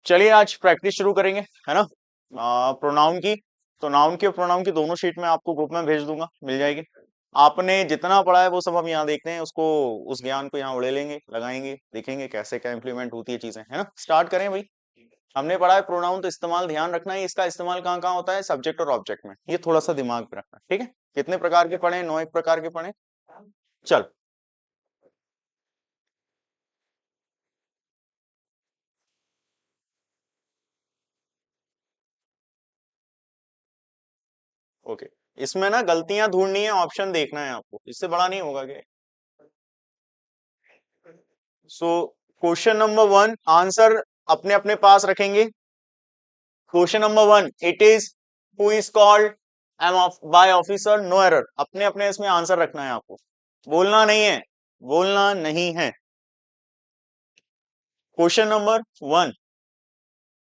चलिए आज प्रैक्टिस शुरू करेंगे, है ना। प्रोनाउन की, तो नाउन की और प्रोनाउन की दोनों शीट में आपको ग्रुप में भेज दूंगा, मिल जाएगी। आपने जितना पढ़ा है वो सब हम यहाँ देखते हैं, उसको उस ज्ञान को यहाँ उड़े लेंगे, लगाएंगे, देखेंगे कैसे क्या इंप्लीमेंट होती है चीजें, है ना। स्टार्ट करें भाई। हमने पढ़ा है प्रोनाउन, तो इस्तेमाल ध्यान रखना है, इसका इस्तेमाल कहाँ कहाँ होता है, सब्जेक्ट और ऑब्जेक्ट में, ये थोड़ा सा दिमाग में रखना, ठीक है। कितने प्रकार के पढ़े, 9 एक प्रकार के पढ़े। चल, ओके। इसमें ना गलतियां ढूंढनी है, ऑप्शन देखना है आपको, इससे बड़ा नहीं होगा क्या। सो क्वेश्चन नंबर 1 आंसर अपने अपने पास रखेंगे। Question number 1, it is who is called M of by officer, no error, अपने अपने इसमें आंसर रखना है आपको, बोलना नहीं है, बोलना नहीं है। Question number 1,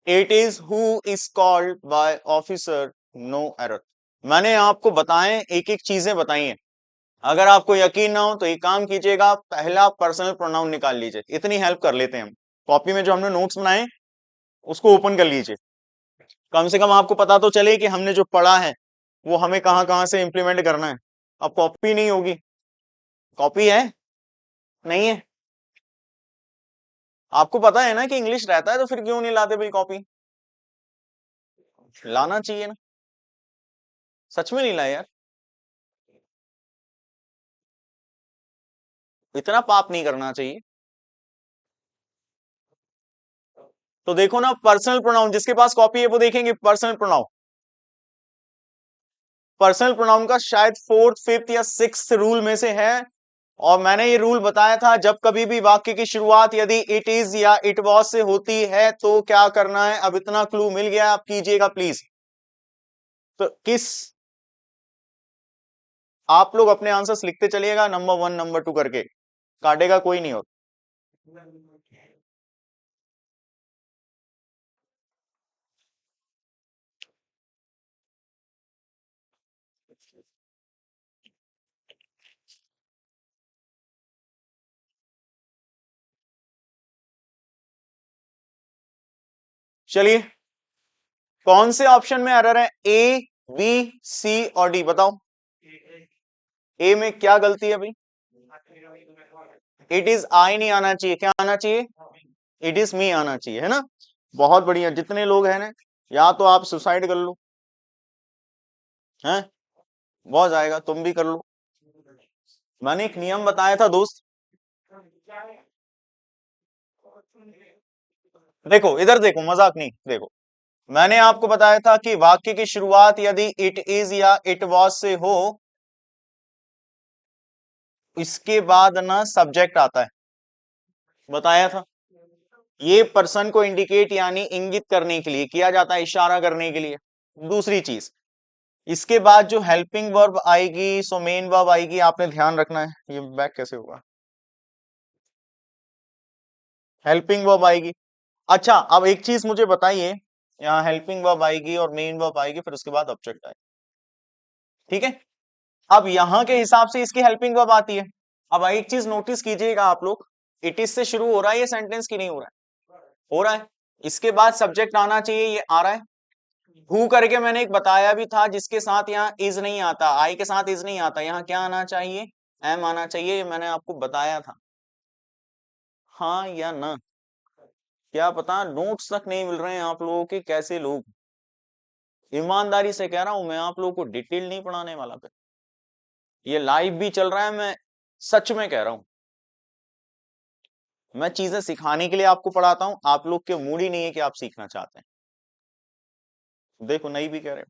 it is who is called by officer, no error. मैंने आपको बताएं, एक एक चीजें बताई हैं। अगर आपको यकीन ना हो तो एक काम कीजिएगा, पहला पर्सनल प्रोनाउन निकाल लीजिए, इतनी हेल्प कर लेते हैं हम। कॉपी में जो हमने नोट्स बनाए उसको ओपन कर लीजिए, कम से कम आपको पता तो चले कि हमने जो पढ़ा है वो हमें कहाँ कहाँ से इंप्लीमेंट करना है। अब कॉपी नहीं होगी, कॉपी है नहीं है, आपको पता है ना कि इंग्लिश रहता है, तो फिर क्यों नहीं लाते भाई कॉपी, लाना चाहिए ना। सच में नहीं लाया यार, इतना पाप नहीं करना चाहिए। तो देखो ना, पर्सनल प्रोनाउन जिसके पास कॉपी है वो देखेंगे, पर्सनल प्रोनाउन, पर्सनल प्रोनाउन का शायद फोर्थ फिफ्थ या सिक्स्थ रूल में से है। और मैंने ये रूल बताया था, जब कभी भी वाक्य की शुरुआत यदि इट इज या इट वॉज से होती है तो क्या करना है। अब इतना क्लू मिल गया, आप कीजिएगा प्लीज। तो किस, आप लोग अपने आंसर्स लिखते चलिएगा, नंबर 1 नंबर 2 करके, काटेगा कोई नहीं हो। चलिए, कौन से ऑप्शन में एरर है, ए, बी, सी और डी, बताओ। ए में क्या गलती है भाई, इट इज आई नहीं आना चाहिए, क्या आना चाहिए, इट इज मी आना चाहिए, है ना। बहुत बढ़िया, जितने लोग हैं ना, या तो आप सुसाइड कर लो, हैं, बहुत जाएगा, तुम भी कर लो। मैंने एक नियम बताया था दोस्त, देखो इधर देखो, मजाक नहीं, देखो मैंने आपको बताया था कि वाक्य की शुरुआत यदि इट इज या इट वॉज से हो, इसके बाद ना सब्जेक्ट आता है, बताया था। ये पर्सन को इंडिकेट यानी इंगित करने के लिए किया जाता है, इशारा करने के लिए। दूसरी चीज, इसके बाद जो हेल्पिंग वर्ब आएगी, सो मेन वर्ब आएगी, आपने ध्यान रखना है। ये बैक कैसे होगा, हेल्पिंग वर्ब आएगी। अच्छा, अब एक चीज मुझे बताइए, यहाँ हेल्पिंग वर्ब आएगी और मेन वर्ब आएगी, फिर उसके बाद ऑब्जेक्ट आएगा, ठीक है। अब यहां के हिसाब से इसकी हेल्पिंग वर्ब आती है। अब एक चीज नोटिस कीजिएगा आप लोग, इट इज से शुरू हो रहा है ये सेंटेंस की नहीं हो रहा है, हो रहा है। इसके बाद सब्जेक्ट आना चाहिए, ये आ रहा है। हु करके मैंने एक बताया भी था, जिसके साथ यहाँ इज नहीं आता, आई के साथ इज नहीं आता, यहाँ क्या आना चाहिए, एम आना चाहिए, ये मैंने आपको बताया था। हाँ या ना, क्या पता नोट्स तक नहीं मिल रहे हैं आप लोगों के, कैसे लोग। ईमानदारी से कह रहा हूं, मैं आप लोगों को डिटेल नहीं पढ़ाने वाला फिर, ये लाइव भी चल रहा है, मैं सच में कह रहा हूं। मैं चीजें सिखाने के लिए आपको पढ़ाता हूं, आप लोग के मूड ही नहीं है कि आप सीखना चाहते हैं। देखो नहीं भी कह रहे,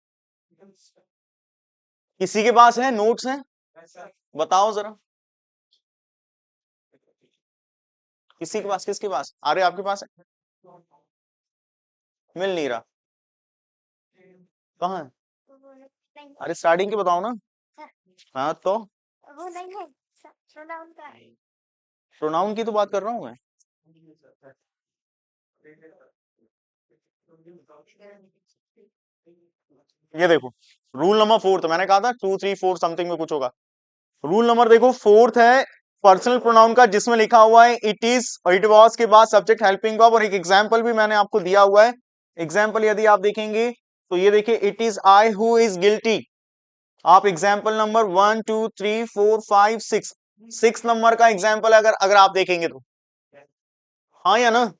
किसी के पास है नोट्स हैं, बताओ जरा, किसी के पास, किसके पास, अरे आपके पास है, मिल नहीं रहा, कहाँ है, अरे स्टार्टिंग की बताओ ना। हाँ तो प्रोनाउन की तो बात कर रहा हूँ मैं। ये देखो, रूल नंबर 4, मैंने कहा था 2 3 4 समथिंग में कुछ होगा। रूल नंबर देखो 4 है, पर्सनल प्रोनाउन का जिसमें लिखा हुआ है इट इज और इट वाज के बाद सब्जेक्ट हेल्पिंग वर्ब, और एक एग्जांपल भी मैंने आपको दिया हुआ है। एग्जांपल यदि आप देखेंगे तो ये देखिए, it is I who is guilty. आप एग्जांपल नंबर 1 2 3 4 5 6 6 नंबर का एग्जांपल अगर अगर आप देखेंगे तो, हाँ या ना?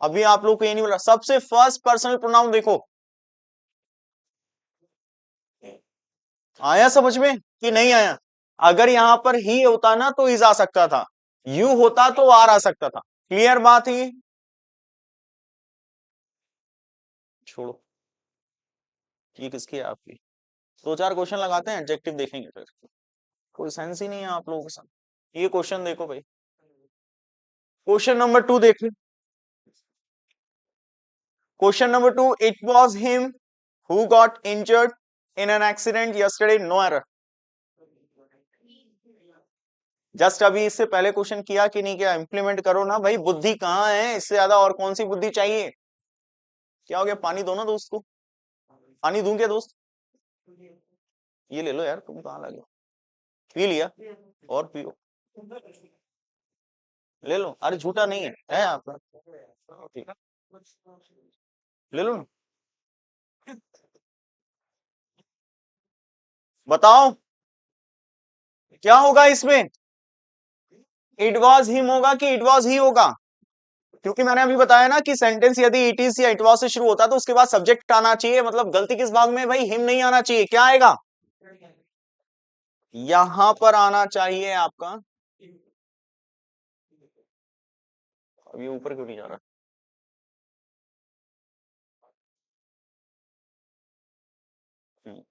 अभी आप लोग को ये नहीं बोला, सबसे फर्स्ट पर्सनल प्रोनाउन देखो, आया समझ में कि नहीं आया? अगर यहां पर ही होता ना तो इज आ सकता था, यू होता तो आर आ सकता था। क्लियर बात है ये? छोड़ो, ये किसकी है? आपकी। दो चार क्वेश्चन लगाते हैं, एडजेक्टिव देखेंगे फिर। कोई सेंस ही नहीं है आप लोगों के साथ। ये क्वेश्चन देखो भाई, क्वेश्चन नंबर 2 देखिए। Question number 2, it was him who got injured in an accident yesterday, no error. Just अभी इससे पहले क्वेश्चन किया कि नहीं किया? इंप्लीमेंट करो ना भाई, बुद्धि कहाँ है? इससे ज्यादा और कौन सी बुद्धि चाहिए? क्या हो गया? पानी दो ना दोस्त को। पानी दूं क्या दोस्त? ये ले लो यार, तुम कहाँ लगे? पी लिया? और पियो, ले लो। अरे झूठा नहीं है आपका, ठीक है, ले लो ना। बताओ क्या होगा इसमें? इट वाज हिम होगा कि इट वाज ही होगा? क्योंकि मैंने अभी बताया ना कि सेंटेंस यदि इट इज या इट वाज से शुरू होता तो उसके बाद सब्जेक्ट आना चाहिए। मतलब गलती किस भाग में भाई? हिम नहीं आना चाहिए। क्या आएगा? यहां पर आना चाहिए आपका। अब ये ऊपर क्यों नहीं जा रहा? हम्म,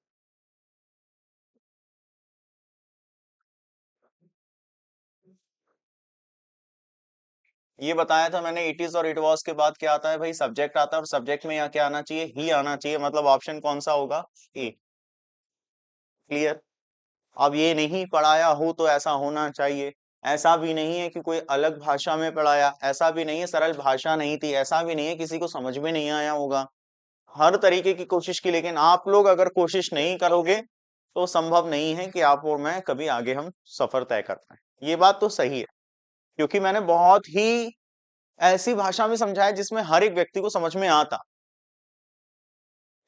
ये बताया था मैंने, इट इज और इट वाज के बाद क्या आता है भाई? सब्जेक्ट आता है, और सब्जेक्ट में यहाँ क्या आना चाहिए? ही आना चाहिए। मतलब ऑप्शन कौन सा होगा? ए। क्लियर? अब ये नहीं पढ़ाया हो तो ऐसा होना चाहिए। ऐसा भी नहीं है कि कोई अलग भाषा में पढ़ाया, ऐसा भी नहीं है सरल भाषा नहीं थी, ऐसा भी नहीं है किसी को समझ में नहीं आया होगा। हर तरीके की कोशिश की, लेकिन आप लोग अगर कोशिश नहीं करोगे तो संभव नहीं है कि आप और मैं कभी आगे हम सफर तय कर पाए। ये बात तो सही है, क्योंकि मैंने बहुत ही ऐसी भाषा में समझाया जिसमें हर एक व्यक्ति को समझ में आता।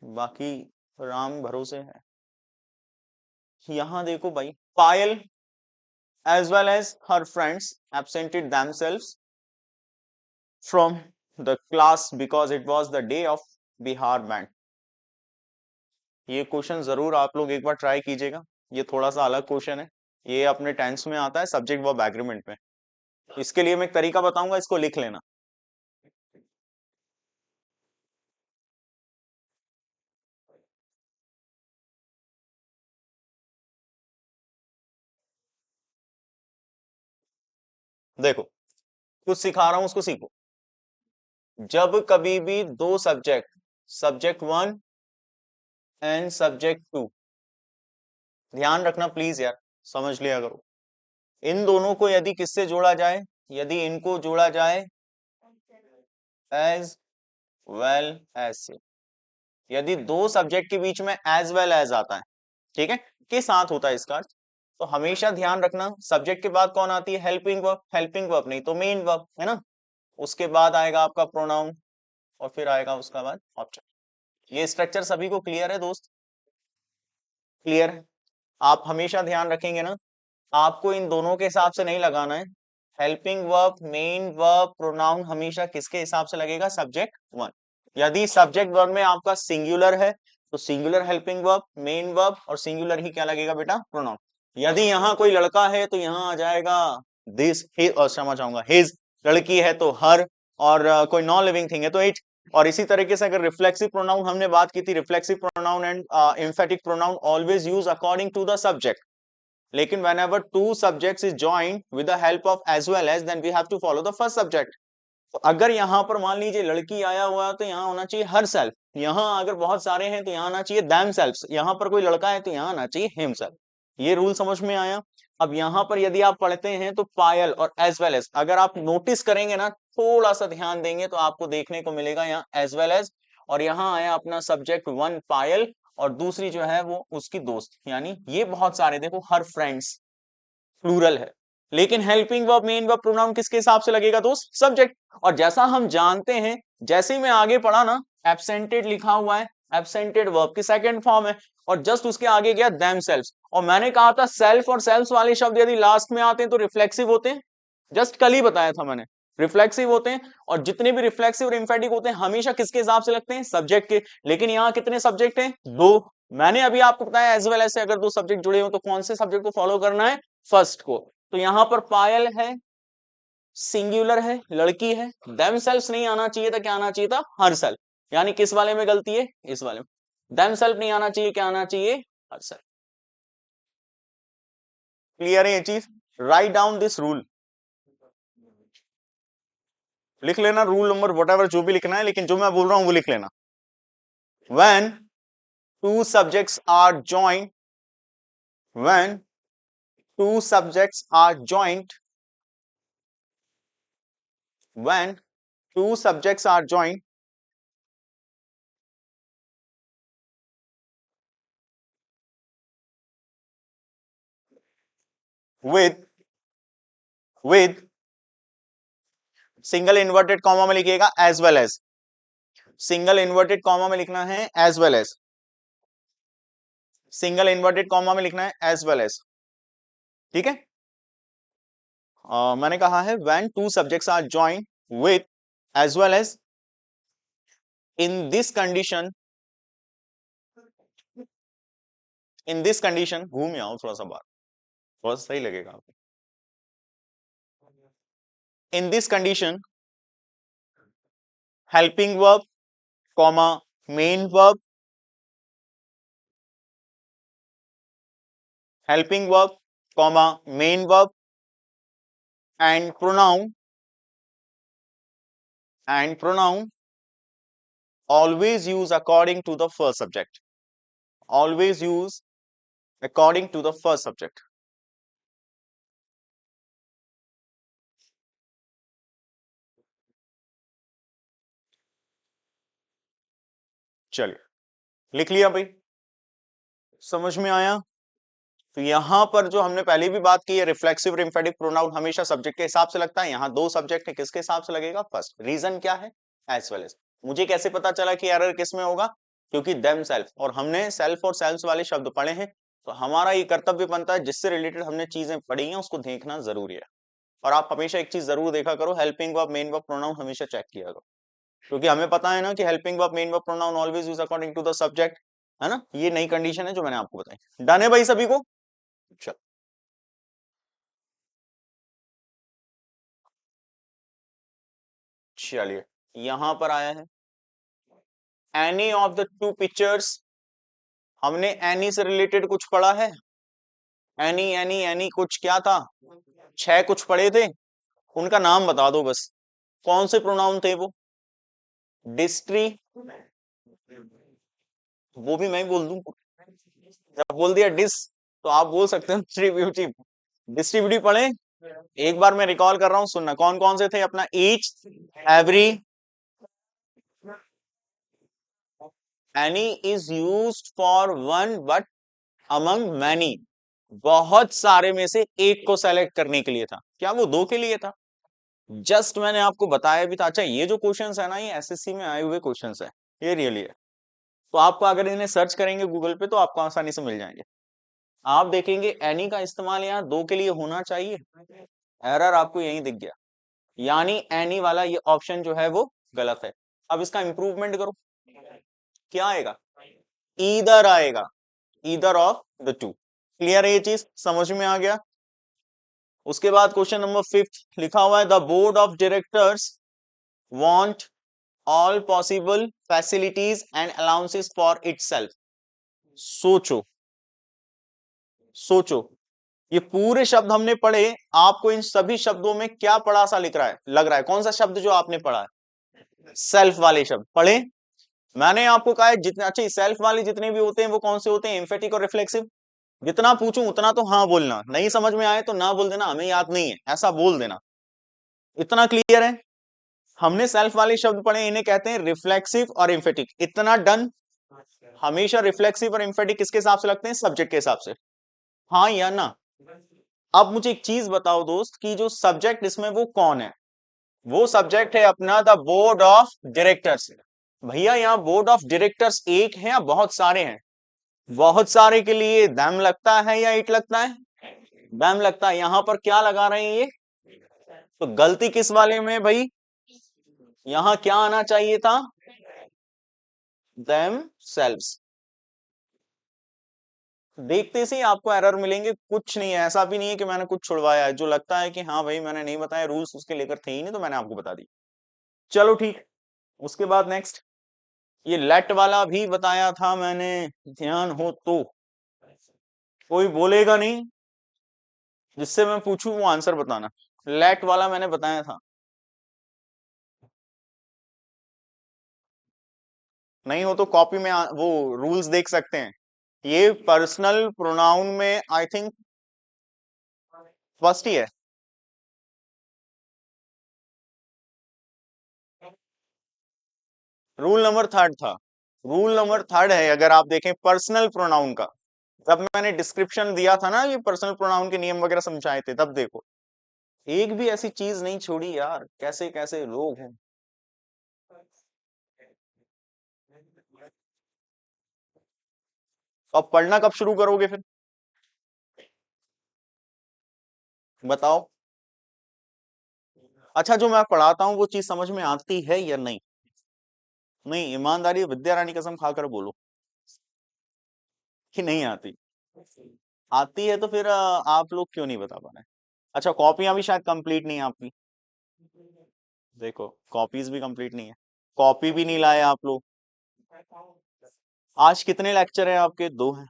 बाकी राम भरोसे है। यहां देखो भाई, पायल as well as her friends absented themselves from the class because it was the day of Bihar band। ये क्वेश्चन जरूर आप लोग एक बार ट्राई कीजिएगा। ये थोड़ा सा अलग क्वेश्चन है, ये अपने टेंस में आता है, सब्जेक्ट वर्ब एग्रीमेंट में। इसके लिए मैं एक तरीका बताऊंगा, इसको लिख लेना। देखो, कुछ सिखा रहा हूं, उसको सीखो। जब कभी भी दो subject, subject one and subject two, ध्यान रखना प्लीज यार, समझ लिया करो। इन दोनों को यदि किससे जोड़ा जाए? यदि इनको जोड़ा जाए एज वेल एज से, यदि दो सब्जेक्ट के बीच में एज वेल एज आता है, ठीक है, के साथ होता है इसका अर्थ, तो हमेशा ध्यान रखना सब्जेक्ट के बाद कौन आती है? Helping verb. हेल्पिंग वर्ब नहीं तो मेन वर्ब, है ना? उसके बाद आएगा आपका प्रोनाउन, और फिर आएगा उसका बाद ऑब्जेक्ट। ये स्ट्रक्चर सभी को क्लियर है दोस्त? क्लियर है? आप हमेशा ध्यान रखेंगे ना, आपको इन दोनों के हिसाब से नहीं लगाना है। Helping verb, main verb, pronoun हमेशा किसके हिसाब से लगेगा? Subject one. यदि सब्जेक्ट वन में आपका सिंगुलर है तो singular helping verb, main verb, और सिंगुलर ही क्या लगेगा बेटा? प्रोनाउन। यदि यहाँ कोई लड़का है तो यहाँ आ जाएगा दिस, और क्षमा चाहूंगा हिज। लड़की है तो हर, और कोई नॉन लिविंग थिंग है तो इट। और इसी तरीके से अगर रिफ्लेक्सिव प्रोनाउन हमने बात की थी, reflexive pronoun and emphatic pronoun always use according to the subject. लेकिन whenever two subjects is joined with the help of as well as, then we have to follow the first subject। तो अगर यहाँ पर मान लीजिए लड़की आया हुआ है तो यहाँ होना चाहिए हर सेल्फ। यहाँ अगर बहुत सारे हैं तो यहाँ आना चाहिए दैम सेल्फ। यहाँ पर कोई लड़का है तो यहाँ आना चाहिए हिम सेल्फ। ये रूल समझ में आया? अब यहाँ पर यदि आप पढ़ते हैं तो पायल और एज वेल एज, अगर आप नोटिस करेंगे ना, थोड़ा सा ध्यान देंगे तो आपको देखने को मिलेगा यहाँ एज वेल एज, और यहाँ आया अपना सब्जेक्ट वन पायल, और दूसरी जो है वो उसकी दोस्त। यानी ये बहुत सारे देखो, हर फ्रेंड्स प्लूरल है। लेकिन helping verb main verb pronoun किसके हिसाब से लगेगा दोस्त? सब्जेक्ट। और जैसा हम जानते हैं, जैसे ही मैं आगे पढ़ा ना, एब्सेंटेड लिखा हुआ है, एब्सेंटेड वर्ब की सेकंड फॉर्म है, और जस्ट उसके आगे गया देमसेल्व्स, और मैंने कहा था सेल्फ और सेल्व्स वाले शब्द यदि लास्ट में आते हैं तो रिफ्लेक्सिव होते हैं, जस्ट कल ही बताया था मैंने, रिफ्लेक्सिव होते हैं। और जितने भी रिफ्लेक्सिव और इंफेटिक होते हैं हमेशा किसके हिसाब से लगते हैं? सब्जेक्ट के। लेकिन यहाँ कितने सब्जेक्ट हैं? दो। मैंने अभी आपको बताया एज वेल एज से अगर दो सब्जेक्ट जुड़े हो तो कौन से सब्जेक्ट को फॉलो करना है? फर्स्ट को। तो यहां पर पायल है, सिंगुलर है, लड़की है, देमसेल्व्स नहीं आना चाहिए था, क्या आना चाहिए था? हरसेल्फ। यानी किस वाले में गलती है? इस वाले में। देमसेल्फ नहीं आना चाहिए, क्या आना चाहिए? हरसेल्फ। क्लियर है ये चीज? राइट डाउन दिस रूल, लिख लेना रूल नंबर वट जो भी लिखना है, लेकिन जो मैं बोल रहा हूं वो लिख लेना। when two subjects are joined when two subjects are joined when two subjects are joined with single inverted comma में लिखिएगा as well as, single inverted comma में लिखना है as well as, single inverted comma में लिखना है as well as. ठीक है? मैंने कहा है when two subjects are joined with as well as in this condition, in this condition, घूम आओ थोड़ा सा बाहर, थोड़ा सा सही लगेगा आपको। in this condition helping verb comma main verb, helping verb comma main verb and pronoun always use according to the first subject, always use according to the first subject। चलिए लिख लिया भाई, समझ में आया? तो यहां पर जो हमने पहले भी बात की है, रिफ्लेक्सिव और एम्फेटिक प्रोनाउन हमेशा सब्जेक्ट के हिसाब से लगता है। यहां दो सब्जेक्ट है, किसके हिसाब से लगेगा? फर्स्ट। रीजन क्या है? As well as. मुझे कैसे पता चला कि एरर किस में होगा? क्योंकि देम सेल्फ, और हमने सेल्फ और सेल्फ वाले शब्द पढ़े हैं, तो हमारा ये कर्तव्य बनता है जिससे रिलेटेड हमने चीजें पढ़ी हैं उसको देखना जरूरी है। और आप हमेशा एक चीज जरूर देखा करो, helping verb main verb pronoun हमेशा चेक किया करो, क्योंकि हमें पता है ना कि helping verb main verb pronoun always use according to the subject, है ना? ये नई कंडीशन है जो मैंने आपको बताई। डन है भाई सभी को? चल, चलिए यहां पर आया है any of the two pictures. हमने एनी से रिलेटेड कुछ पढ़ा है? एनी एनी एनी कुछ क्या था? 6 कुछ पढ़े थे, उनका नाम बता दो बस, कौन से प्रोनाउन थे वो? डिस्ट्री, वो भी मैं बोल दूं? जब बोल दिया डिस, तो आप बोल सकते हो डिस्ट्रीब्यूटिव। डिस्ट्रीब्यूटिव पढ़े? एक बार मैं रिकॉल कर रहा हूं, सुनना कौन कौन से थे अपना। Each, every, any is used for one but among many, बहुत सारे में से एक को सेलेक्ट करने के लिए था। क्या वो दो के लिए था? जस्ट मैंने आपको बताया भी था। अच्छा, ये जो क्वेश्चंस है ना, ये एसएससी में आए हुए क्वेश्चंस है, ये रियली है। तो आपको अगर इन्हें सर्च करेंगे गूगल पे तो आपको आसानी से मिल जाएंगे। आप देखेंगे एनी का इस्तेमाल यहाँ दो के लिए होना चाहिए, एरर आपको यही दिख गया, यानी एनी वाला ये ऑप्शन जो है वो गलत है। अब इसका इंप्रूवमेंट करो, क्या आएगा? ईदर आएगा, either of the two. Clear है ये चीज? समझ में आ गया? उसके बाद क्वेश्चन नंबर 5 लिखा हुआ है the board of directors want all possible facilities and allowances for itself. सोचो, सोचो, ये पूरे शब्द हमने पढ़े, आपको इन सभी शब्दों में क्या पढ़ा सा लिख रहा है, लग रहा है? कौन सा शब्द जो आपने पढ़ा है? सेल्फ वाले शब्द पढ़े। मैंने आपको कहा है जितने अच्छे सेल्फ वाले जितने भी होते हैं वो कौन से होते हैं? एम्फेटिक और रिफ्लेक्सिव। जितना पूछूं उतना तो हाँ बोलना, नहीं समझ में आए तो ना बोल देना हमें याद नहीं है, ऐसा बोल देना। इतना क्लियर है? हमने सेल्फ वाले शब्द पढ़े, इन्हें कहते हैं रिफ्लेक्सिव और एम्फेटिक। इतना डन? हमेशा रिफ्लेक्सिव और एम्फेटिक किसके हिसाब से लगते हैं? सब्जेक्ट के हिसाब से। हाँ या ना? अब मुझे एक चीज बताओ दोस्त कि जो सब्जेक्ट इसमें वो कौन है? वो सब्जेक्ट है अपना द बोर्ड ऑफ डायरेक्टर्स। भैया यहाँ बोर्ड ऑफ डायरेक्टर्स एक है या बहुत सारे हैं? बहुत सारे के लिए दैम लगता है या इट लगता है? दैम लगता है। यहां पर क्या लगा रहे हैं ये? तो गलती किस वाले में है भाई? यहां क्या आना चाहिए था? Them selves. देखते से ही आपको एरर मिलेंगे, कुछ नहीं है, ऐसा भी नहीं है कि मैंने कुछ छुड़वाया है। जो लगता है कि हाँ भाई मैंने नहीं बताया, रूल्स उसके लेकर थे ही नहीं तो मैंने आपको बता दी। चलो ठीक। उसके बाद नेक्स्ट, ये लेट वाला भी बताया था मैंने, ध्यान हो तो। कोई बोलेगा नहीं, जिससे मैं पूछूं वो आंसर बताना। लेट वाला मैंने बताया था। नहीं हो तो कॉपी में वो रूल्स देख सकते हैं। ये पर्सनल प्रोनाउन में आई थिंक फर्स्ट ही है। रूल नंबर थर्ड था। रूल नंबर थर्ड है, अगर आप देखें पर्सनल प्रोनाउन का। जब मैंने डिस्क्रिप्शन दिया था ना, ये पर्सनल प्रोनाउन के नियम वगैरह समझाए थे, तब देखो एक भी ऐसी चीज नहीं छोड़ी यार। कैसे कैसे लोग हैं। अब पढ़ना कब शुरू करोगे फिर? बताओ। अच्छा, जो मैं पढ़ाता हूँ वो चीज समझ में आती है या नहीं? नहीं, ईमानदारी विद्या रानी कसम खाकर बोलो कि नहीं आती। आती है तो फिर आप लोग क्यों नहीं बता पा रहे? अच्छा, कॉपियां भी शायद कंप्लीट नहीं है आपकी। देखो, कॉपीज भी कंप्लीट नहीं है। कॉपी भी नहीं लाए आप लोग। आज कितने लेक्चर हैं आपके? दो हैं।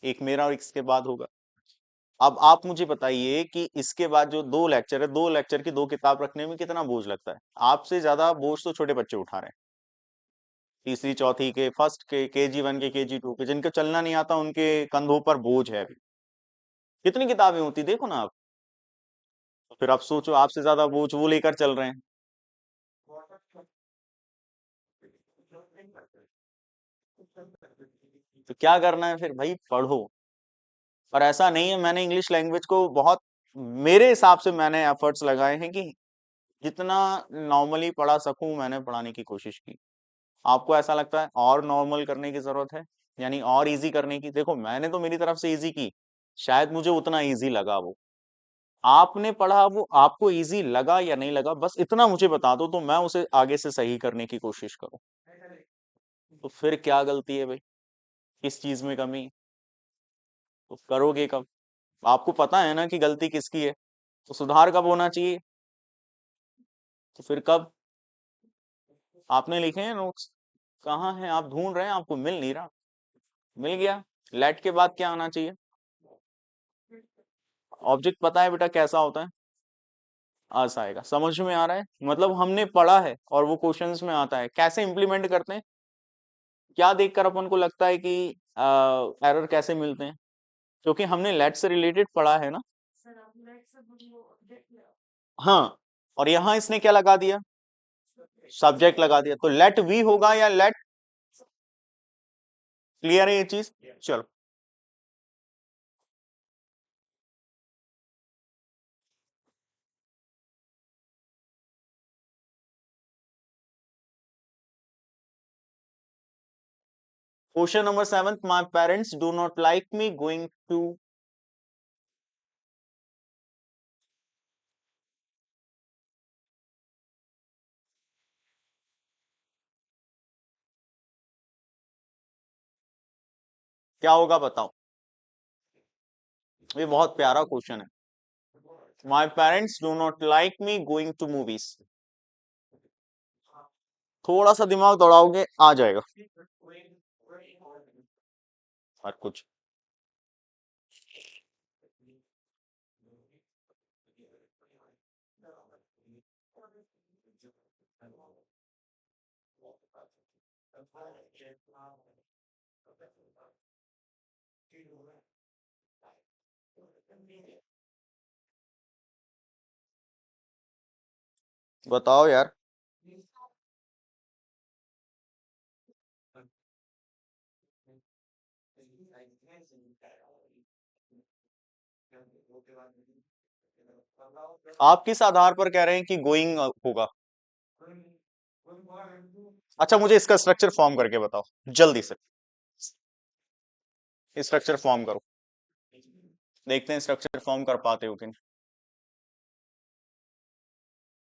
एक मेरा और इसके बाद होगा। अब आप मुझे बताइए कि इसके बाद जो दो लेक्चर है, दो लेक्चर की दो किताब रखने में कितना बोझ लगता है? आपसे ज्यादा बोझ तो छोटे बच्चे उठा रहे हैं। तीसरी चौथी के, फर्स्ट के, KG 1 के, KG 2 के, जिनके चलना नहीं आता उनके कंधों पर बोझ है अभी। कितनी किताबें होती देखो ना आप। तो फिर आप सोचो, आपसे ज्यादा बोझ वो लेकर चल रहे हैं। तो क्या करना है फिर भाई? पढ़ो। और ऐसा नहीं है, मैंने इंग्लिश लैंग्वेज को बहुत, मेरे हिसाब से मैंने एफर्ट्स लगाए हैं कि जितना नॉर्मली पढ़ा सकूं मैंने पढ़ाने की कोशिश की। आपको ऐसा लगता है और नॉर्मल करने की जरूरत है, यानी और इजी करने की? देखो, मैंने तो मेरी तरफ से इजी की। शायद मुझे उतना इजी लगा वो। आपने पढ़ा, वो आपको इजी लगा या नहीं लगा, बस इतना मुझे बता दो तो मैं उसे आगे से सही करने की कोशिश करूं। तो फिर क्या गलती है भाई? किस चीज में कमी? तो करोगे कब? आपको पता है ना कि गलती किसकी है, तो सुधार कब होना चाहिए? तो फिर कब? आपने लिखे हैं नोट्स? कहाँ हैं? आप ढूंढ रहे हैं, आपको मिल नहीं रहा। मिल गया। लेट के बाद क्या आना चाहिए? ऑब्जेक्ट पता है बेटा कैसा होता है? आस आएगा, समझ में आ रहा है? मतलब हमने पढ़ा है और वो क्वेश्चंस में आता है। कैसे इंप्लीमेंट करते हैं? क्या देखकर अपन को लगता है कि एरर कैसे मिलते हैं? क्योंकि हमने लेट से रिलेटेड पढ़ा है ना। हाँ। और यहाँ इसने क्या लगा दिया? सब्जेक्ट लगा दिया, तो लेट वी होगा या लेट? क्लियर है ये चीज? चलो। Question number 7, my parents do not like me going to. क्या होगा बताओ? ये बहुत प्यारा क्वेश्चन है। My parents do not like me going to movies. थोड़ा सा दिमाग दौड़ाओगे आ जाएगा। और कुछ? बताओ यार। आप किस आधार पर कह रहे हैं कि गोइंग होगा? अच्छा, मुझे इसका स्ट्रक्चर फॉर्म करके बताओ जल्दी से। स्ट्रक्चर फॉर्म करो, देखते हैं स्ट्रक्चर फॉर्म कर पाते हो कि नहीं।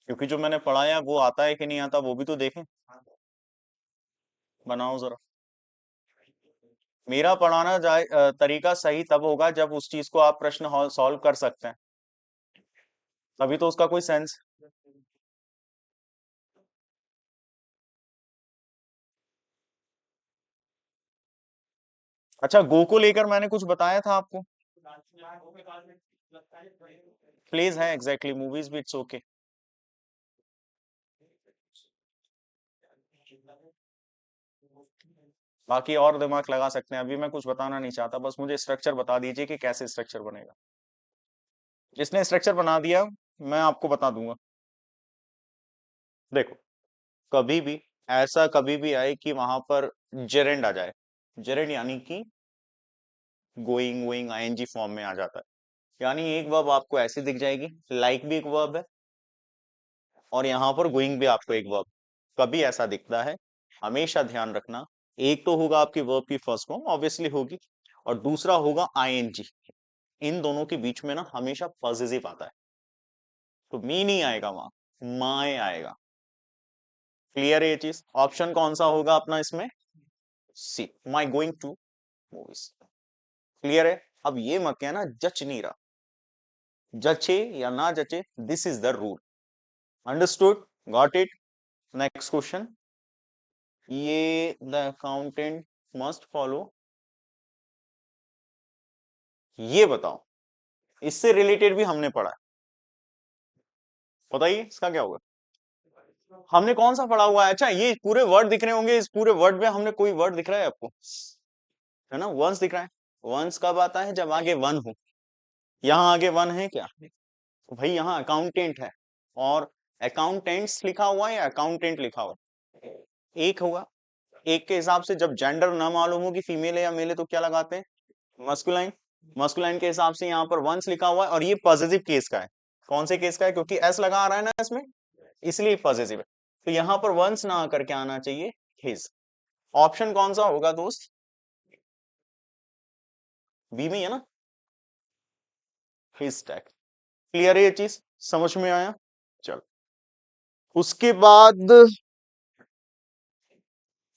क्योंकि जो मैंने पढ़ाया वो आता है कि नहीं आता वो भी तो देखें। बनाओ जरा। मेरा पढ़ाना तरीका सही तब होगा जब उस चीज को आप प्रश्न सॉल्व कर सकते हैं, तभी तो उसका कोई सेंस। अच्छा, गो को लेकर मैंने कुछ बताया था आपको। प्लीज है एग्जैक्टली, मूवीज भी इट्स ओके। बाकी और दिमाग लगा सकते हैं, अभी मैं कुछ बताना नहीं चाहता, बस मुझे स्ट्रक्चर बता दीजिए कि कैसे स्ट्रक्चर बनेगा। जिसने स्ट्रक्चर बना दिया मैं आपको बता दूंगा। देखो, कभी भी ऐसा कभी भी आए कि वहां पर जेरेंड आ जाए, जेरेंड यानी कि गोइंग गोइंग आईएनजी फॉर्म में आ जाता है, यानी एक वर्ब आपको ऐसी दिख जाएगी, लाइक भी एक वर्ब है और यहाँ पर गोइंग भी आपको एक वर्ब, कभी ऐसा दिखता है, हमेशा ध्यान रखना, एक तो होगा आपकी वर्ब की फर्स्ट फॉर्म ऑब्वियसली होगी, और दूसरा होगा आईएनजी। इन दोनों के बीच में ना हमेशा पॉजिटिव आता है, तो मी नहीं आएगा, वहां माए आएगा। क्लियर है ये चीज? ऑप्शन कौन सा होगा अपना इसमें? सी, माई गोइंग टू मूवीज। क्लियर है? अब ये मत कहना जच नहीं रहा, जचे या ना जचे, this is the rule. Understood? Got it? Next question, ये द अकाउंटेंट मस्ट फॉलो, ये बताओ, इससे रिलेटेड भी हमने पढ़ा है, बताइए इसका क्या होगा। हमने कौन सा पढ़ा हुआ है? अच्छा, ये पूरे वर्ड दिख रहे होंगे, इस पूरे वर्ड में हमने कोई वर्ड दिख रहा है आपको? है ना, वंस दिख रहा है। वंस कब आता है? जब आगे वन हो। यहाँ आगे वन है क्या? तो भाई यहाँ अकाउंटेंट है, और अकाउंटेंट्स लिखा हुआ है या अकाउंटेंट लिखा हुआ है? एक होगा। एक के हिसाब से जब जेंडर ना मालूम हो कि फीमेल है या मेल है तो क्या लगाते हैं? मस्कुलाइन। मस्कुलाइन के हिसाब से यहाँ पर वंस लिखा हुआ है, और ये पॉजिटिव केस का है। कौन से केस का है? क्योंकि एस लगा आ रहा है ना इसमें, इसलिए पॉजिटिव है। तो यहाँ पर वंस ना आकर के आना चाहिए हिज। ऑप्शन कौन सा होगा दोस्त? बी में है ना, हिज टैग। क्लियर है ये चीज? समझ में आया? चलो, उसके बाद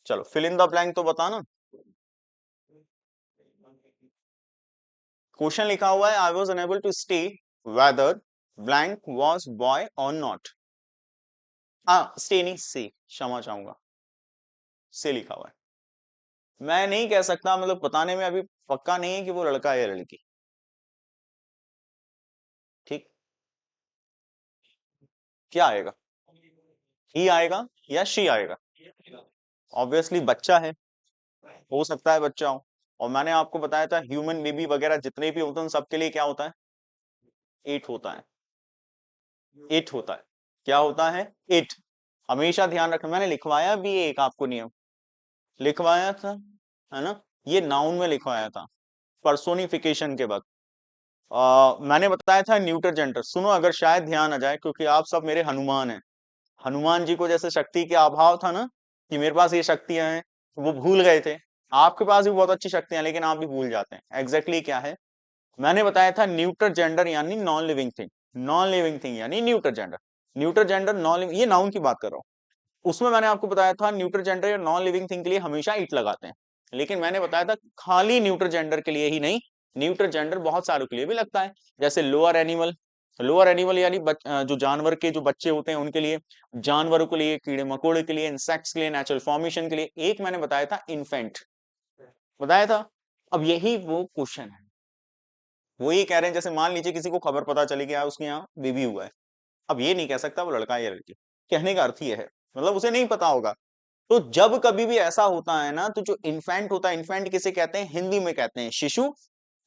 चलो फिल इन द ब्लैंक तो बताना। क्वेश्चन लिखा हुआ है, I was unable to stay whether blank was boy or not. हाँ, स्टे नहीं, से, क्षमा चाहूंगा, से लिखा हुआ है। मैं नहीं कह सकता, मतलब बताने में अभी पक्का नहीं है कि वो लड़का है या लड़की। ठीक, क्या आएगा? ही आएगा या शी आएगा? ऑब्वियसली बच्चा है, हो सकता है बच्चा हो। और मैंने आपको बताया था ह्यूमन बेबी वगैरह जितने भी होते हैं सबके लिए क्या होता है? इट होता है, इट होता है। क्या होता है? इट। हमेशा ध्यान रखना, मैंने लिखवाया भी एक आपको नियम, लिखवाया था, है ना, ये नाउन में लिखवाया था पर्सोनिफिकेशन के वक्त। मैंने बताया था न्यूटर जेंडर, सुनो अगर शायद ध्यान आ जाए, क्योंकि आप सब मेरे हनुमान हैं। हनुमान जी को जैसे शक्ति के अभाव था ना, कि मेरे पास ये शक्तियां हैं, वो भूल गए थे। आपके पास भी बहुत अच्छी शक्तियां, लेकिन आप भी भूल जाते हैं। एग्जैक्टली क्या है? मैंने बताया था न्यूटर जेंडर यानी non living thing, non living thing यानी neuter gender. Neuter gender non living, ये नाउन की बात कर रहा हूँ। उसमें मैंने आपको बताया था न्यूटर जेंडर या नॉन लिविंग थिंग के लिए हमेशा इट लगाते हैं, लेकिन मैंने बताया था खाली न्यूटर जेंडर के लिए ही नहीं, न्यूटर जेंडर बहुत सारों के लिए भी लगता है। जैसे लोअर एनिमल, लोअर एनिमल यानी जो जानवर के जो बच्चे होते हैं उनके लिए, जानवरों के लिए, कीड़े मकोड़े के लिए, इंसेक्ट्स के लिए, नेचुरल फॉर्मेशन के लिए। एक मैंने बताया था इन्फेंट, बताया था। अब यही वो क्वेश्चन है, वो ये कह रहे हैं जैसे मान लीजिए किसी को खबर पता चली कि यार उसके यहाँ बेबी हुआ है, अब ये नहीं कह सकता वो लड़का है या लड़की। कहने का अर्थ ये है, मतलब उसे नहीं पता होगा। तो जब कभी भी ऐसा होता है ना, तो जो इन्फेंट होता है, इन्फेंट किसे कहते हैं? हिंदी में कहते हैं शिशु,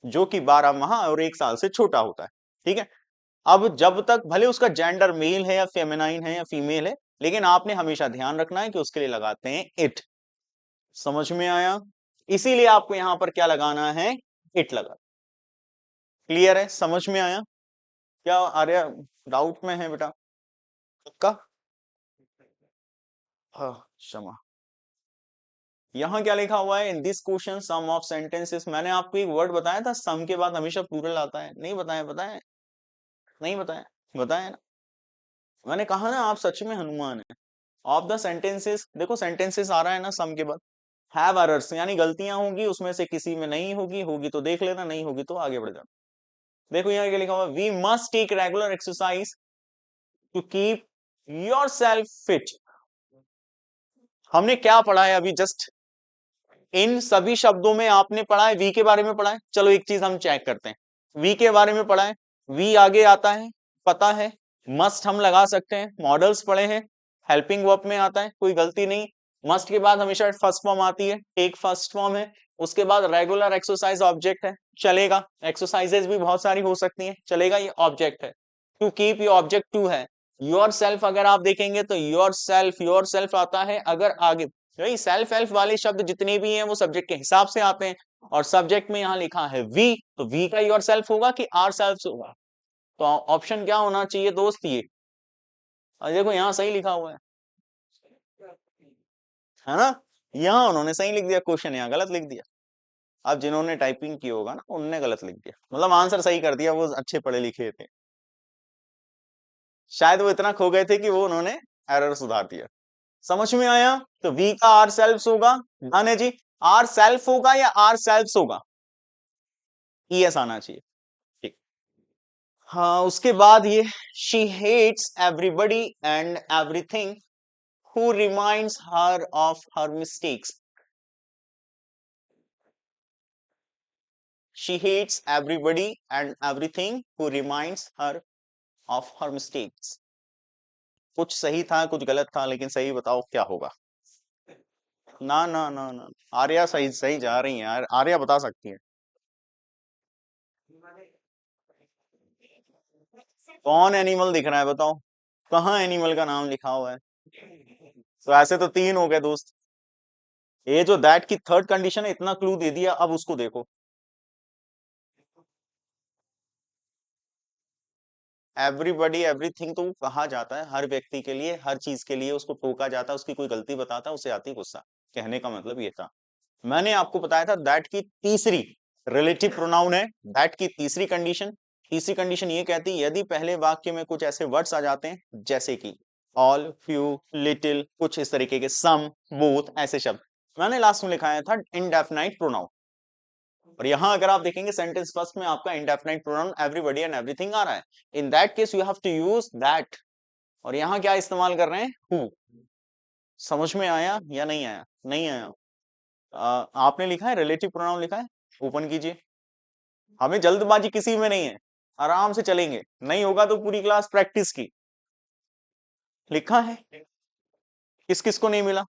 जो कि 12 माह और 1 साल से छोटा होता है। ठीक है, अब जब तक भले उसका जेंडर मेल है या फेमिनाइन है या फीमेल है, लेकिन आपने हमेशा ध्यान रखना है कि उसके लिए लगाते हैं इट। समझ में आया? इसीलिए आपको यहां पर क्या लगाना है? इट लगा। क्लियर है, समझ में आया? क्या आर्या डाउट में है बेटा? पक्का? हाँ क्षमा। यहाँ क्या लिखा हुआ है? In this question some of sentences, मैंने आपको एक वर्ड बताया था, सम के बाद हमेशा प्लूरल आता है, नहीं बताया? बताया नहीं? बताया? बताया ना? मैंने कहा ना आप सच में हनुमान है। ऑफ द सेंटेंसेस, देखो सेंटेंसेस आ रहा है ना सम के बाद, हैव एरर्स यानी गलतियां होंगी, उसमें से किसी में नहीं होगी, होगी तो देख लेना, नहीं होगी तो आगे बढ़ जाना। देखो यहाँ क्या लिखा हुआ, we must take regular exercise to keep yourself fit. हमने क्या पढ़ा है अभी जस्ट? इन सभी शब्दों में आपने पढ़ा है, वी के बारे में पढ़ा है। चलो एक चीज हम चेक करते हैं, वी के बारे में पढ़ा है, वी आगे आता है, पता है। मस्ट हम लगा सकते हैं, मॉडल्स पढ़े हैं, हेल्पिंग वर्ब में आता है, कोई गलती नहीं। मस्ट के बाद हमेशा फर्स्ट फॉर्म आती है, टेक फर्स्ट फॉर्म है। उसके बाद रेगुलर एक्सरसाइज ऑब्जेक्ट है, चलेगा। एक्सरसाइजेस भी बहुत सारी हो सकती हैं, चलेगा, ये ऑब्जेक्ट है। टू कीप ये ऑब्जेक्ट टू है। योर सेल्फ अगर आप देखेंगे तो योर सेल्फ आता है अगर आगे, भाई सेल्फ हेल्प वाले शब्द जितने भी हैं वो सब्जेक्ट के हिसाब से आते हैं, और सब्जेक्ट में यहां लिखा है वी, तो वी का योर सेल्फ होगा कि आर सेल्फ होगा? तो ऑप्शन क्या होना चाहिए दोस्त? ये और देखो यहाँ सही लिखा हुआ है ना? यहाँ उन्होंने सही लिख दिया, क्वेश्चन यहाँ गलत लिख दिया। अब जिन्होंने टाइपिंग की होगा ना उनने गलत लिख दिया, मतलब आंसर सही कर दिया, वो अच्छे पढ़े लिखे थे, शायद वो इतना खो गए थे कि वो उन्होंने एरर सुधार दिया। समझ में आया? तो वी का आर सेल्फ होगा, डन है जी। आर सेल्फ होगा या आर सेल्फ होगा? ईएस आना चाहिए, ठीक। हाँ उसके बाद ये, she hates everybody and everything who reminds her of her mistakes. She hates everybody and everything who reminds her of her mistakes. कुछ सही था कुछ गलत था, लेकिन सही बताओ क्या होगा? ना ना ना ना, आर्या सही सही जा रही है यार, आर्या बता सकती है। कौन एनिमल दिख रहा है बताओ? कहाँ एनिमल का नाम लिखा हुआ है? तो ऐसे तो तीन हो गए दोस्त। ये जो दैट की थर्ड कंडीशन है, इतना क्लू दे दिया, अब उसको देखो। एवरीबडी एवरीथिंग तो कहा जाता है हर व्यक्ति के लिए, हर चीज के लिए उसको टोका जाता है, उसकी कोई गलती बताता है, उसे आती गुस्सा। कहने का मतलब ये था। मैंने आपको बताया था दैट की तीसरी रिलेटिव प्रोनाउन है, दैट की तीसरी कंडीशन। तीसरी कंडीशन ये कहती है यदि पहले वाक्य में कुछ ऐसे वर्ड्स आ जाते हैं जैसे कि ऑल, फ्यू, लिटिल, कुछ इस तरीके के, सम, बोथ, ऐसे शब्द, मैंने लास्ट में लिखाया था इनडेफिनाइट प्रोनाउन। और यहां अगर आप देखेंगे सेंटेंस फर्स्ट में आपका indefinite pronoun everybody and everything आ रहा है, in that case you have to use that. और यहां क्या इस्तेमाल कर रहे हैं? हु। समझ में आया या नहीं आया? नहीं आया? आपने लिखा है रिलेटिव प्रोनाउन लिखा है, ओपन कीजिए। हमें जल्दबाजी किसी में नहीं है, आराम से चलेंगे, नहीं होगा तो पूरी क्लास प्रैक्टिस की। लिखा है? किस किस को नहीं मिला?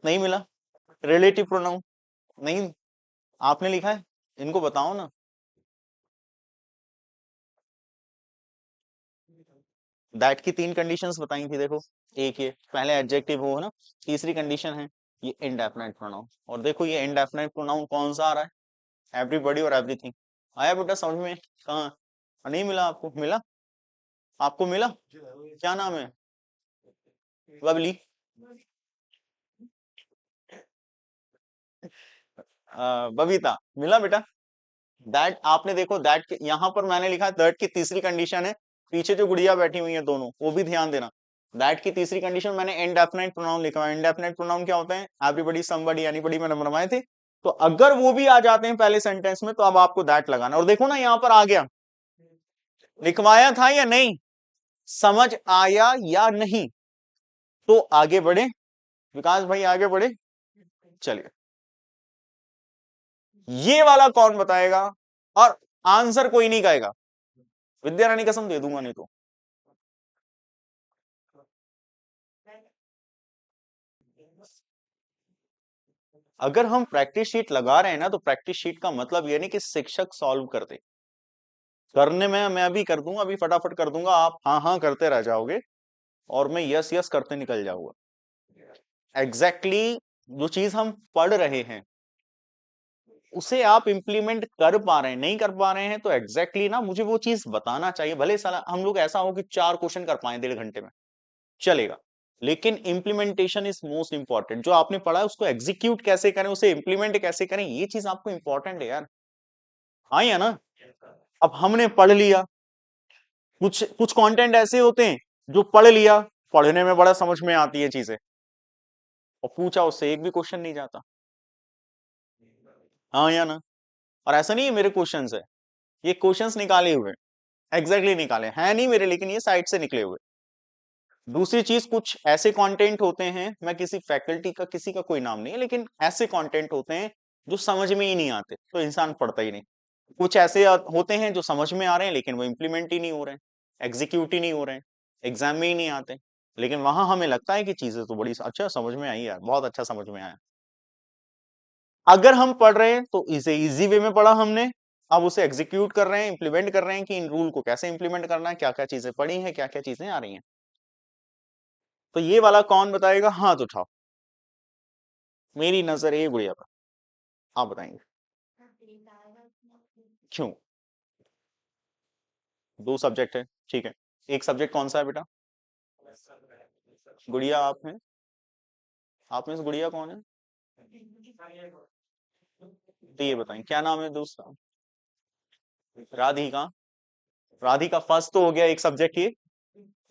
नहीं मिला रिलेटिव प्रोनाउन? नहीं, आपने लिखा है, इनको बताओ ना। दैट की तीन कंडीशंस बताई थी देखो, एक ये पहले एडजेक्टिव हो ना, तीसरी कंडीशन है ये इनडेफिनाइट प्रोनाउन। और देखो ये इनडेफिनाइट प्रोनाउन कौन सा आ रहा है? एवरीबॉडी और एवरीथिंग। आया बेटा समझ में? कहाँ? नहीं मिला आपको? मिला? आपको मिला? क्या नाम है? बबली? बबीता? मिला बेटा? दैट आपने देखो, दैट के यहां पर मैंने लिखा है दैट की तीसरी कंडीशन है, पीछे जो गुड़िया बैठी हुई है दोनों वो भी ध्यान देना। दैट की तीसरी कंडीशन मैंने इनडेफिनाइट प्रोनाउन लिखा है। इनडेफिनाइट प्रोनाउन क्या होते हैं? एवरीबॉडी, समबडी, एनीबॉडी, मैंने बनवाए थे। तो अगर वो भी आ जाते हैं पहले सेंटेंस में तो अब आपको दैट लगाना। और देखो ना यहाँ पर आ गया, लिखवाया था या नहीं? समझ आया या नहीं? तो आगे बढ़े, विकास भाई आगे बढ़े। चलिए, ये वाला कौन बताएगा? और आंसर कोई नहीं कहेगा, विद्या रानी कसम दे दूंगा नहीं तो। अगर हम प्रैक्टिस शीट लगा रहे हैं ना, तो प्रैक्टिस शीट का मतलब ये नहीं कि शिक्षक सॉल्व कर दे। करने में मैं अभी कर दूंगा, अभी फटाफट कर दूंगा, आप हाँ हाँ करते रह जाओगे और मैं यस यस करते निकल जाऊंगा। एग्जैक्टली जो चीज हम पढ़ रहे हैं उसे आप इंप्लीमेंट कर पा रहे हैं, नहीं कर पा रहे हैं तो एग्जैक्टली ना मुझे वो चीज बताना चाहिए। भले साला हम लोग ऐसा हो कि 4 क्वेश्चन कर पाए 1.5 घंटे में, चलेगा, लेकिन इम्प्लीमेंटेशन इज मोस्ट इंपॉर्टेंट। जो आपने पढ़ा है उसको एग्जीक्यूट कैसे करें, उसे इंप्लीमेंट कैसे करें, ये चीज आपको इंपॉर्टेंट है यार। हाँ या ना? अब हमने पढ़ लिया, कुछ कुछ कंटेंट ऐसे होते हैं जो पढ़ लिया, पढ़ने में बड़ा समझ में आती है चीजें, और पूछा उससे एक भी क्वेश्चन नहीं जाता। हाँ या ना? और ऐसा नहीं है मेरे क्वेश्चंस है, ये क्वेश्चंस निकाले हुए, एग्जैक्टली निकाले हैं नहीं मेरे, लेकिन ये साइट से निकले हुए। दूसरी चीज, कुछ ऐसे कंटेंट होते हैं, मैं किसी फैकल्टी का किसी का कोई नाम नहीं है, लेकिन ऐसे कंटेंट होते हैं जो समझ में ही नहीं आते तो इंसान पढ़ता ही नहीं। कुछ ऐसे होते हैं जो समझ में आ रहे हैं लेकिन वो इंप्लीमेंट ही नहीं हो रहे हैं, एग्जीक्यूट ही नहीं हो रहे हैं, एग्जाम में ही नहीं आते, लेकिन वहां हमें लगता है कि चीजें तो बड़ी अच्छा समझ में आई यार, बहुत अच्छा समझ में आया। अगर हम पढ़ रहे हैं तो इसे इजी वे में पढ़ा हमने, अब उसे एग्जीक्यूट कर रहे हैं, इंप्लीमेंट कर रहे हैं कि इन रूल को कैसे इंप्लीमेंट करना है, क्या क्या चीजें पढ़ी हैं, क्या क्या चीजें आ रही हैं। तो ये वाला कौन बताएगा, हाथ उठाओ। मेरी नजर है गुड़िया पर, आप बताएंगे क्यों? 2 सब्जेक्ट है, ठीक है। एक सब्जेक्ट कौन सा है बेटा? गुड़िया आप हैं, आप में से गुड़िया कौन है? तो ये बताएं क्या नाम है दूसरा? राधिका। राधिका फर्स्ट तो हो गया एक सब्जेक्ट ये,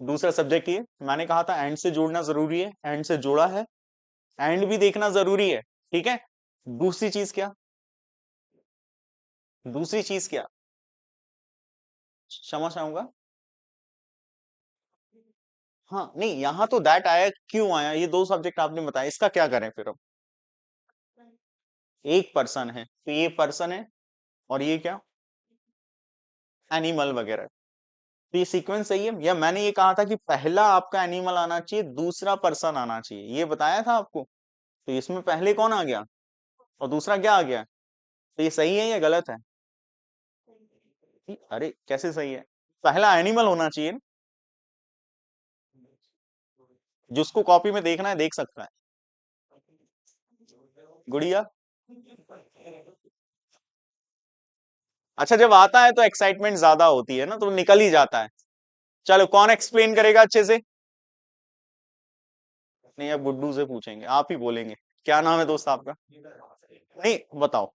दूसरा सब्जेक्ट ये मैंने कहा था एंड से जोड़ना जरूरी है, एंड से जोड़ा है, एंड भी देखना जरूरी है, ठीक है। दूसरी चीज क्या? दूसरी चीज क्या? क्षमा चाहूंगा। हाँ नहीं, यहाँ तो दैट आया, क्यों आया? ये 2 सब्जेक्ट आपने बताया, इसका क्या करें फिर? अब एक पर्सन है तो ये पर्सन है, और ये क्या? एनिमल वगैरह। तो ये सीक्वेंस सही है, या मैंने ये कहा था कि पहला आपका एनिमल आना चाहिए, दूसरा पर्सन आना चाहिए, ये बताया था आपको? तो इसमें पहले कौन आ गया और दूसरा क्या आ गया? तो ये सही है या गलत है? अरे कैसे सही है? पहला एनिमल होना चाहिए ना। जिसको कॉपी में देखना है देख सकता है। गुड़िया। अच्छा, जब आता है तो एक्साइटमेंट ज्यादा होती है ना, तो निकल ही जाता है। चलो कौन एक्सप्लेन करेगा अच्छे से? नहीं, अब गुड्डू से पूछेंगे, आप ही बोलेंगे। क्या नाम है दोस्त आपका? नहीं बताओ।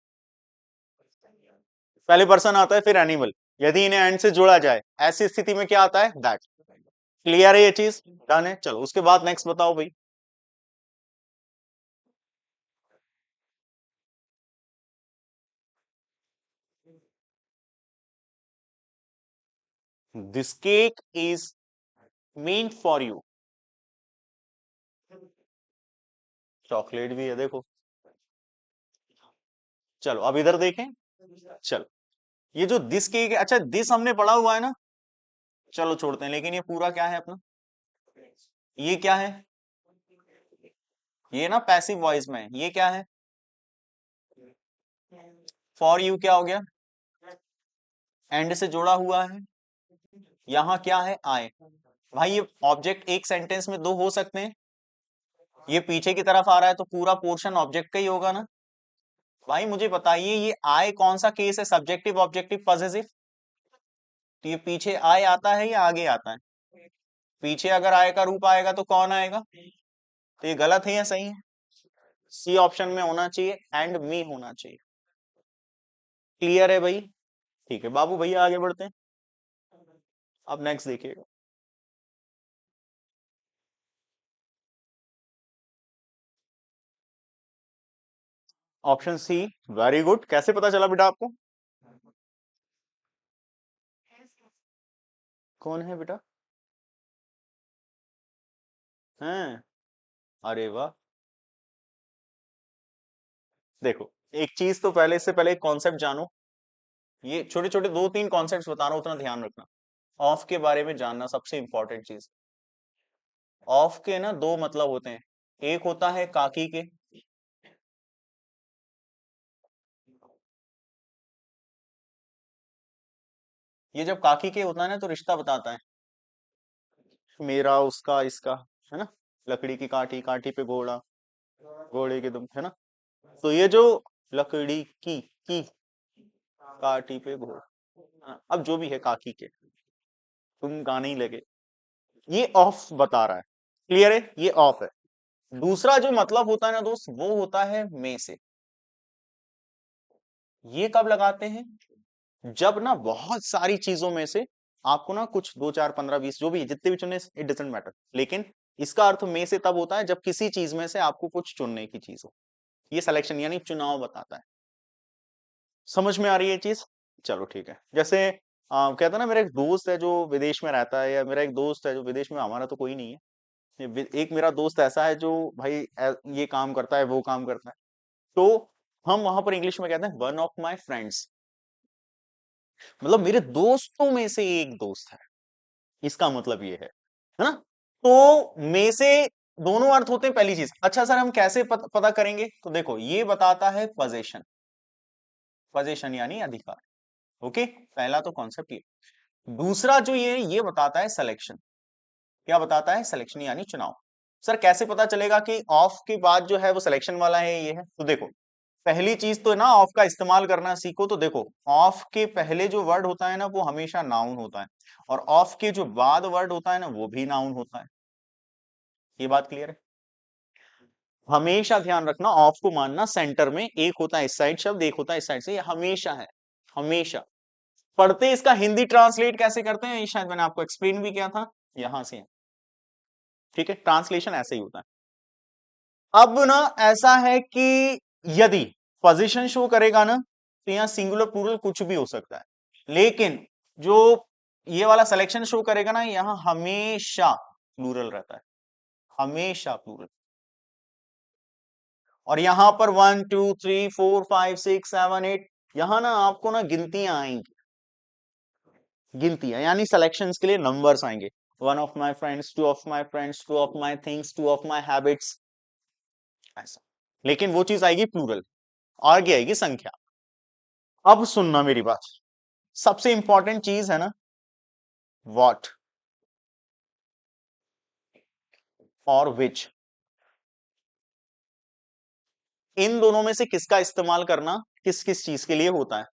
पहले पर्सन आता है फिर एनिमल, यदि इन्हें एंड से जोड़ा जाए ऐसी स्थिति में क्या आता है? दैट। क्लियर है ये चीज? डन है, चलो उसके बाद नेक्स्ट बताओ भाई। This cake is meant for you. Chocolate भी है देखो। चलो अब इधर देखें। चलो, ये जो दिस केक है, अच्छा दिस हमने पढ़ा हुआ है ना, चलो छोड़ते हैं, लेकिन ये पूरा क्या है अपना? ये क्या है? ये ना पैसिव वॉइस में है। ये क्या है? फॉर यू क्या हो गया? एंड से जुड़ा हुआ है। यहाँ क्या है? आए। भाई ये ऑब्जेक्ट एक सेंटेंस में दो हो सकते हैं, ये पीछे की तरफ आ रहा है तो पूरा पोर्शन ऑब्जेक्ट का ही होगा ना। भाई मुझे बताइए, ये आए कौन सा केस है, सब्जेक्टिव ऑब्जेक्टिव पॉजिटिव? तो ये पीछे आए आता है या आगे आता है? पीछे अगर आए का रूप आएगा तो कौन आएगा? तो ये गलत है या सही है? सी ऑप्शन में होना चाहिए, एंड मी होना चाहिए। क्लियर है भाई? ठीक है बाबू भैया, आगे बढ़ते हैं। अब नेक्स्ट देखिएगा। Option C. वेरी गुड, कैसे पता चला बेटा आपको? कौन है बेटा? हैं? अरे वाह। देखो, एक चीज तो पहले, इससे पहले कॉन्सेप्ट जानो, ये छोटे छोटे 2-3 कॉन्सेप्ट्स बता रहा हूं, उतना ध्यान रखना। ऑफ के बारे में जानना सबसे इंपॉर्टेंट चीज। ऑफ के ना 2 मतलब होते हैं। एक होता है काकी के। ये जब काकी के होता है ना तो रिश्ता बताता है, मेरा उसका इसका, है ना। लकड़ी की काठी, काठी पे घोड़ा, घोड़े के दुम, है ना। तो ये जो लकड़ी की काटी पे घोड़। अब जो भी है काकी के, तुम गाने ही लगे। ये ऑफ बता रहा है, क्लियर है, ये ऑफ है। दूसरा जो मतलब होता है ना दोस्त, वो होता है में से। ये कब लगाते हैं? जब ना बहुत सारी चीजों में से आपको ना कुछ 2 4 15 20 जो भी जितने भी चुनने, इट डजेंट मैटर, लेकिन इसका अर्थ में से तब होता है जब किसी चीज में से आपको कुछ चुनने की चीज हो। ये सिलेक्शन यानी चुनाव बताता है। समझ में आ रही है ये चीज? चलो ठीक है। जैसे कहता ना, मेरा एक दोस्त है जो विदेश में रहता है, या मेरा एक दोस्त है जो विदेश में, हमारा तो कोई नहीं है, एक मेरा दोस्त ऐसा है जो भाई ये काम करता है वो काम करता है, तो हम वहां पर इंग्लिश में कहते हैं वन ऑफ माई फ्रेंड्स, मतलब मेरे दोस्तों में से एक दोस्त है, इसका मतलब ये है ना? तो में से दोनों अर्थ होते हैं, पहली चीज। अच्छा सर हम कैसे पता करेंगे? तो देखो ये बताता है पोजीशन, पोजीशन यानी अधिकार। ओके, पहला तो कॉन्सेप्ट ये। दूसरा जो ये बताता है सिलेक्शन। क्या बताता है? सिलेक्शन यानी चुनाव। सर कैसे पता चलेगा कि ऑफ के बाद जो है वो सिलेक्शन वाला है, ये है? तो देखो पहली चीज तो ना ऑफ का इस्तेमाल करना सीखो। तो देखो ऑफ के पहले जो वर्ड होता है ना वो हमेशा नाउन होता है, और ऑफ के जो बाद वर्ड होता है ना वो भी नाउन होता है। ये बात क्लियर है? हमेशा ध्यान रखना, ऑफ को मानना सेंटर में, एक होता है इस साइड शब्द, एक होता है इस साइड से, ये हमेशा है, हमेशा। पढ़ते इसका हिंदी ट्रांसलेट कैसे करते हैं, ये शायद मैंने आपको एक्सप्लेन भी किया था, यहां से। ठीक है, ट्रांसलेशन ऐसे ही होता है। अब ना ऐसा है कि यदि पोजीशन शो करेगा ना, तो यहां सिंगुलर प्लूरल कुछ भी हो सकता है, लेकिन जो ये वाला सिलेक्शन शो करेगा ना, यहां हमेशा प्लूरल रहता है, हमेशा प्लूरल। और यहां पर 1 2 3 4 5 6 7 8, यहां ना आपको ना गिनतियां आएंगी, गिनतियां यानी सिलेक्शंस के लिए नंबर्स आएंगे। One of my friends, two of my friends, two of my things, two of my habits, ऐसा। लेकिन वो चीज आएगी प्लूरल, आगे आएगी संख्या। अब सुनना मेरी बात, सबसे इंपॉर्टेंट चीज है ना व्हाट और विच, इन दोनों में से किसका इस्तेमाल करना किस किस चीज के लिए होता है?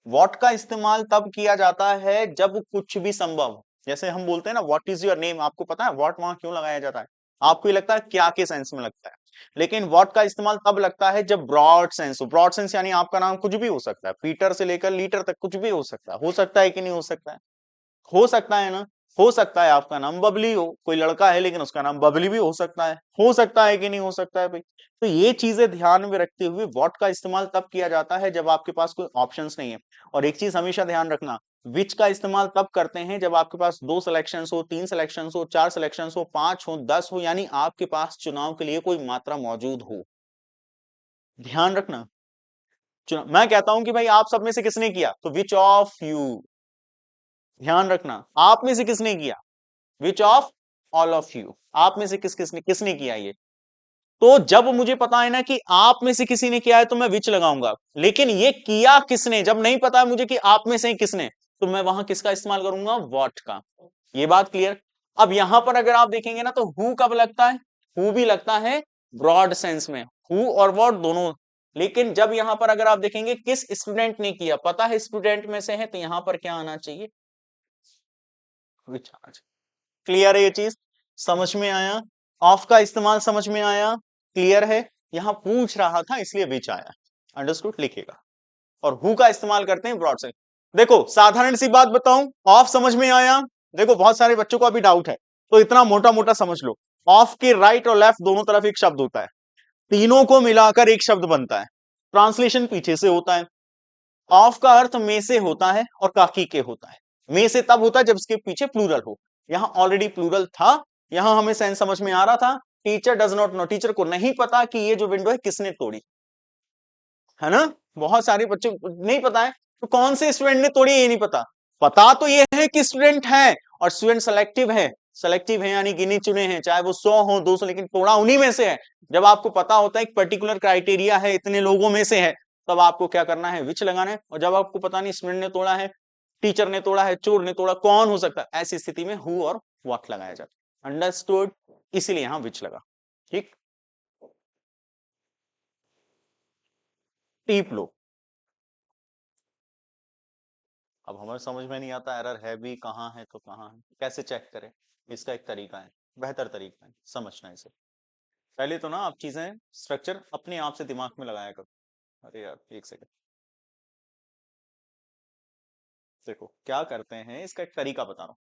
व्हाट का इस्तेमाल तब किया जाता है जब कुछ भी संभव हो। जैसे हम बोलते हैं ना व्हाट इज योर नेम, आपको पता है व्हाट वहां क्यों लगाया जाता है? आपको ये लगता है क्या के सेंस में लगता है, लेकिन व्हाट का इस्तेमाल तब लगता है जब ब्रॉड सेंस हो। ब्रॉड सेंस यानी आपका नाम कुछ भी हो सकता है, पीटर से लेकर लीटर तक कुछ भी हो सकता है कि नहीं हो सकता है? हो सकता है ना? हो सकता है आपका नाम बबली हो, कोई लड़का है लेकिन उसका नाम बबली भी हो सकता है कि नहीं हो सकता है भाई? तो ये चीजें ध्यान में रखते हुए व्हाट का इस्तेमाल तब किया जाता है जब आपके पास कोई ऑप्शंस नहीं है। और एक चीज हमेशा ध्यान रखना, विच का इस्तेमाल तब करते हैं जब आपके पास 2 सिलेक्शंस हो, 3 सिलेक्शंस हो, 4 सिलेक्शंस हो, 5 हो, 10 हो, यानी आपके पास चुनाव के लिए कोई मात्रा मौजूद हो। ध्यान रखना, मैं कहता हूं कि भाई आप सब में से किसने किया, तो विच ऑफ यू, ध्यान रखना आप में से किसने किया, which of all of you, आप में से किसने किसने किया ये। तो जब मुझे पता है ना कि आप में से किसी ने किया है तो मैं विच लगाऊंगा, लेकिन ये किया किसने जब नहीं पता है मुझे कि आप में से किसने, तो मैं वहां किसका इस्तेमाल करूंगा, व्हाट का। ये बात क्लियर? अब यहां पर अगर आप देखेंगे ना तो हु कब लगता है, हु भी लगता है ब्रॉड सेंस में, हु और व्हाट दोनों। लेकिन जब यहां पर अगर आप देखेंगे किस स्टूडेंट ने किया, पता है स्टूडेंट में से है, तो यहां पर क्या आना चाहिए, विच आना चाहिए। क्लियर है ये चीज? समझ में आया? ऑफ का इस्तेमाल समझ में आया? क्लियर है? यहां पूछ रहा था इसलिए बीच आया, अंडरस्टूड लिखेगा। और हु का इस्तेमाल करते हैं ब्रॉड से। देखो साधारण सी बात बताऊं, ऑफ समझ में आया? देखो बहुत सारे बच्चों को अभी डाउट है, तो इतना मोटा मोटा समझ लो। ऑफ के राइट और लेफ्ट दोनों तरफ एक शब्द होता है, तीनों को मिलाकर एक शब्द बनता है। ट्रांसलेशन पीछे से होता है। ऑफ का अर्थ में से होता है और काकी के होता है। में से तब होता है जब इसके पीछे प्लूरल हो। यहां ऑलरेडी प्लूरल था, यहां हमें सेंस समझ में आ रहा था। Teacher does not know, teacher को नहीं पता कि ये जो विंडो है किसने तोड़ी, है ना? बहुत सारे बच्चों को नहीं पता है, तो कौन से स्टूडेंट ने तोड़ी ये नहीं पता। पता तो ये है कि स्टूडेंट है, और स्टूडेंट सेलेक्टिव है, सेलेक्टिव है यानी गिने चुने हैं, चाहे वो 100 हो 200, लेकिन तोड़ा उन्हीं में से है। जब आपको पता होता है एक पर्टिकुलर क्राइटेरिया है, इतने लोगों में से है, तब आपको क्या करना है, विच लगाना है। और जब आपको पता नहीं स्टूडेंट ने तोड़ा है, टीचर ने तोड़ा है, चोर ने तोड़ा, कौन हो सकता है, ऐसी स्थिति में हु और व्हाट लगाया जाता है। अंडरस्टूड? इसीलिए यहां विच लगा। ठीक। टीप लो। अब हमें समझ में नहीं आता एरर है भी कहाँ है तो कहाँ है, कैसे चेक करें? इसका एक तरीका है, बेहतर तरीका है समझना इसे। पहले तो ना आप चीजें स्ट्रक्चर अपने आप से दिमाग में लगाया करो। अरे यार एक सेकंड, देखो क्या करते हैं, इसका एक तरीका बता रहा हूँ।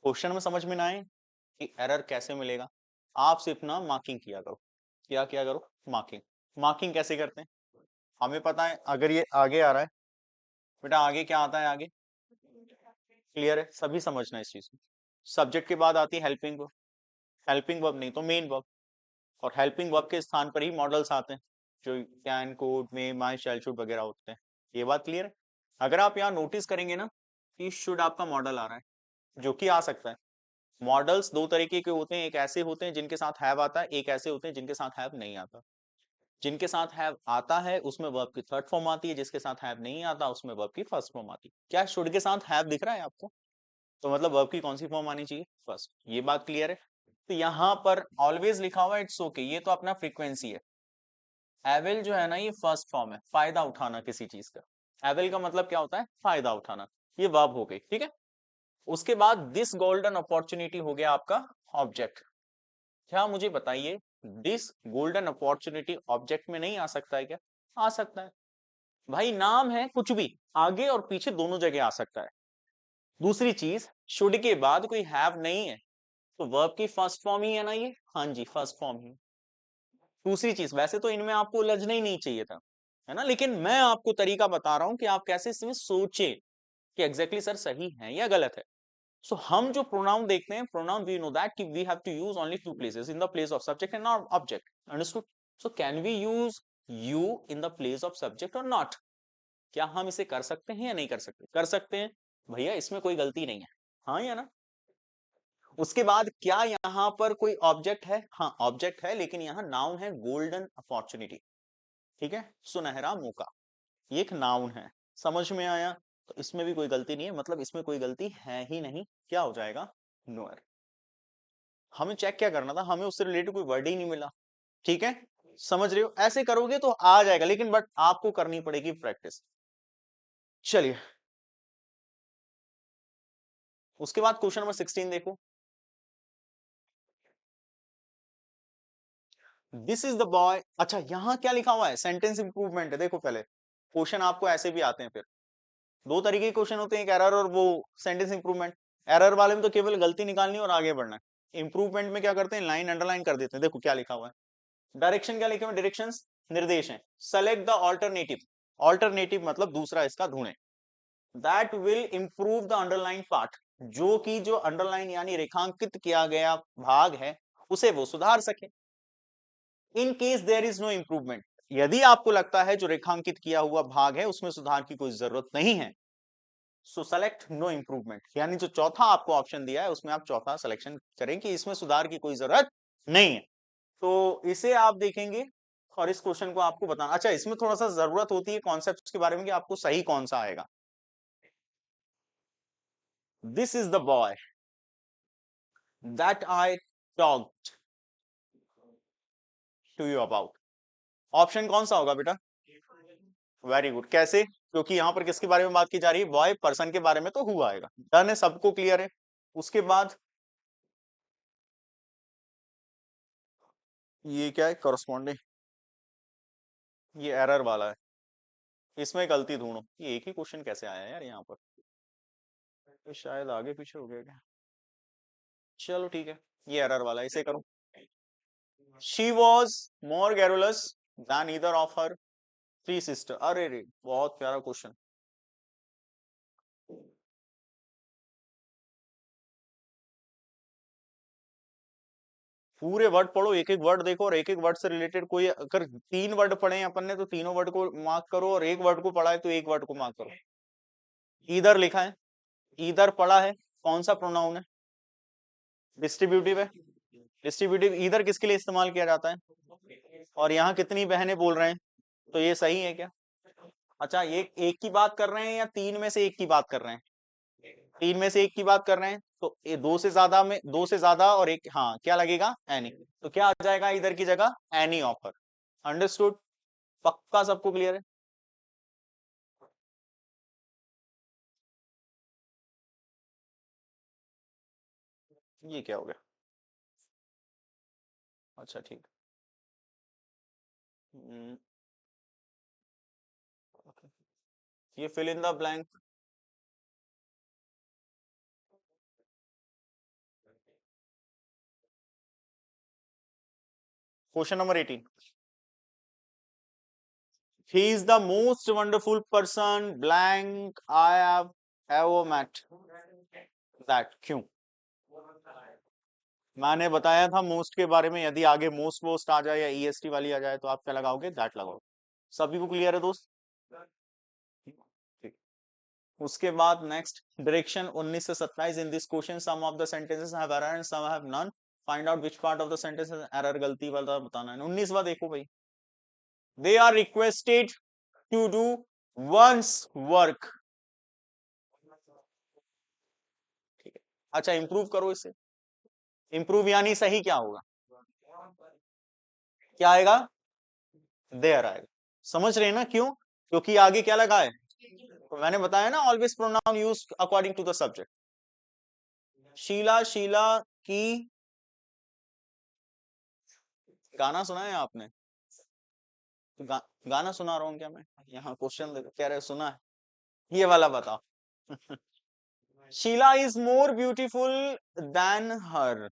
क्वेश्चन में समझ में ना आए कि एरर कैसे मिलेगा, आप सिर्फ ना मार्किंग किया करो। क्या किया करो? मार्किंग। मार्किंग कैसे करते हैं? हमें पता है अगर ये आगे आ रहा है, बेटा आगे क्या आता है आगे? क्लियर है? सभी समझना इस चीज को। सब्जेक्ट के बाद आती है हेल्पिंग वर्ब, हेल्पिंग वर्ब नहीं तो मेन वर्ब, और हेल्पिंग वर्ब के स्थान पर ही मॉडल्स आते हैं, जो can, could, may, might, shall, should वगैरह होते हैं। ये बात क्लियर है? अगर आप यहाँ नोटिस करेंगे ना कि शुड आपका मॉडल आ रहा है, जो कि आ सकता है। मॉडल्स दो तरीके के होते हैं, एक ऐसे होते हैं जिनके साथ हैव आता है, एक ऐसे होते हैं जिनके साथ हैव नहीं आता। जिनके साथ हैव आता है उसमें वर्ब की थर्ड फॉर्म आती है, जिसके साथ हैव नहीं आता उसमें वर्ब की फर्स्ट फॉर्म आती है। क्या शुड के साथ हैव दिख रहा है आपको? तो मतलब वर्ब की कौन सी फॉर्म आनी चाहिए? फर्स्ट। ये बात क्लियर है? तो यहाँ पर ऑलवेज लिखा हुआ है इट्स ओके, ये तो अपना फ्रीक्वेंसी है। एविल जो है ना ये फर्स्ट फॉर्म है, फायदा उठाना किसी चीज का। एविल का मतलब क्या होता है? फायदा उठाना। ये वर्ब हो गई, ठीक है। उसके बाद दिस गोल्डन अपॉर्चुनिटी हो गया आपका ऑब्जेक्ट। क्या मुझे बताइए, दिस गोल्डन अपॉर्चुनिटी ऑब्जेक्ट में नहीं आ सकता है क्या? आ सकता है भाई, नाम है कुछ भी, आगे और पीछे दोनों जगह आ सकता है। दूसरी चीज, शुड के बाद कोई हैव नहीं है, तो वर्ब की फर्स्ट फॉर्म ही है ना ये? हाँ जी, फर्स्ट फॉर्म ही। दूसरी चीज, वैसे तो इनमें आपको उलझना ही नहीं चाहिए था, है ना, लेकिन मैं आपको तरीका बता रहा हूं कि आप कैसे इसमें सोचे कि एग्जैक्टली सर सही है या गलत है। सो हम जो प्रोनाउन देखते हैं, प्रोनाउन वी नो दैट कि we have to use only two places, in the place of subject and not object. Understood? So can we use you in the place of subject or not? क्या हम इसे कर सकते हैं या नहीं कर सकते? कर सकते हैं भैया, इसमें कोई गलती नहीं है, हाँ या ना? उसके बाद क्या यहाँ पर कोई ऑब्जेक्ट है? हाँ ऑब्जेक्ट है, लेकिन यहाँ नाउन है गोल्डन अपॉर्चुनिटी, ठीक है, सुनहरा मौका, ये एक नाउन है। समझ में आया? तो इसमें भी कोई गलती नहीं है, मतलब इसमें कोई गलती है ही नहीं। क्या हो जाएगा? नोअर। हमें चेक क्या करना था, हमें उससे रिलेटेड कोई वर्ड ही नहीं मिला, ठीक है। समझ रहे हो? ऐसे करोगे तो आ जाएगा, लेकिन बट आपको करनी पड़ेगी प्रैक्टिस। चलिए, उसके बाद क्वेश्चन नंबर 16 देखो। This is the boy. अच्छा यहाँ क्या लिखा हुआ है? सेंटेंस इंप्रूवमेंट है। देखो पहले क्वेश्चन आपको ऐसे भी आते हैं, फिर दो तरीके के क्वेश्चन होते हैं, एक एरर और वो सेंटेंस इंप्रूवमेंट। एरर वाले में तो केवल गलती निकालनी और आगे बढ़ना है। इंप्रूवमेंट में क्या करते हैं? लाइन अंडरलाइन कर देते हैं। देखो क्या लिखा हुआ है, डायरेक्शन क्या लिखे हुए? डायरेक्शंस, निर्देश हैं। सेलेक्ट द ऑल्टरनेटिव, ऑल्टरनेटिव मतलब दूसरा इसका ढूंढे। That will improve the underline part, जो कि जो अंडरलाइन यानी रेखांकित किया गया भाग है उसे वो सुधार सके। In case there is no improvement, यदि आपको लगता है जो रेखांकित किया हुआ भाग है उसमें सुधार की कोई जरूरत नहीं है, सो सेलेक्ट नो इंप्रूवमेंट, यानी जो चौथा आपको ऑप्शन दिया है उसमें आप चौथा सिलेक्शन करें कि इसमें सुधार की कोई जरूरत नहीं है। तो इसे आप देखेंगे और इस क्वेश्चन को आपको बताना। अच्छा इसमें थोड़ा सा जरूरत होती है कॉन्सेप्ट के बारे में कि आपको सही कौन सा आएगा। This is the boy that I talked to you about. Option कौन सा होगा बेटा? Very good. कैसे? क्योंकि यहां पर किसके बारे में बात की जा रही है? बॉय पर्सन के बारे में, तो हुआ आएगा। डन है, सबको क्लियर है? उसके बाद ये क्या है? करस्पॉन्डिंग, ये एरर वाला है, इसमें गलती ढूंढो। ये एक ही क्वेश्चन कैसे आया है यार यहाँ पर? ये शायद आगे पीछे हो गया क्या? चलो ठीक है, ये एरर वाला है, इसे करो। She was more garrulous than either of her three sister। अरे रे, बहुत प्यारा क्वेश्चन। पूरे वर्ड पढ़ो, एक एक वर्ड देखो, और एक एक वर्ड से रिलेटेड कोई, अगर तीन वर्ड पढ़े हैं अपन ने तो तीनों वर्ड को मार्क करो, और एक वर्ड को पढ़ा है तो एक वर्ड को मार्क करो। ईदर लिखा है, ईदर पढ़ा है, कौन सा प्रोनाउन है? डिस्ट्रीब्यूटिव है। डिस्ट्रीब्यूटिव ईदर किसके लिए इस्तेमाल किया जाता है? और यहाँ कितनी बहनें बोल रहे हैं, तो ये सही है क्या? अच्छा एक एक की बात कर रहे हैं या तीन में से एक की बात कर रहे हैं? तीन में से एक की बात कर रहे हैं, तो ये दो से ज्यादा में, दो से ज्यादा और एक, हाँ क्या लगेगा? एनी। तो क्या आ जाएगा इधर की जगह? Any offer. अंडरस्टूड? पक्का सबको क्लियर है? ये क्या हो गया? अच्छा ठीक। हम्म, ये fill in the blank. Question number 18। He is the most wonderful person blank I have ever met. That क्यों? मैंने बताया था मोस्ट के बारे में, यदि आगे मोस्ट वोस्ट आ जाए या ईएसटी वाली आ जाए तो आप क्या लगाओगे? दैट लगाओ। सभी को क्लियर है दोस्त? ठीक। उसके बाद नेक्स्ट डायरेक्शन 19 से 27। In this question some of the sentences have error and some have none. Find out which part of the sentence has error. गलती वाला बताना है। 19वां देखो भाई। They are requested to do one's work. ठीक है। अच्छा इंप्रूव करो इसे। इंप्रूव यानी सही क्या होगा? क्या आएगा? देयर आएगा। समझ रहे हैं ना क्यों? क्योंकि आगे क्या लगा है? तो मैंने बताया ना, always pronoun use according to the subject. Sheela, Sheela की। गाना सुना है आपने? गाना सुना रहा हूँ क्या मैं? यहाँ क्वेश्चन कह रहे सुना है। ये वाला बताओ। Sheela is more beautiful than her.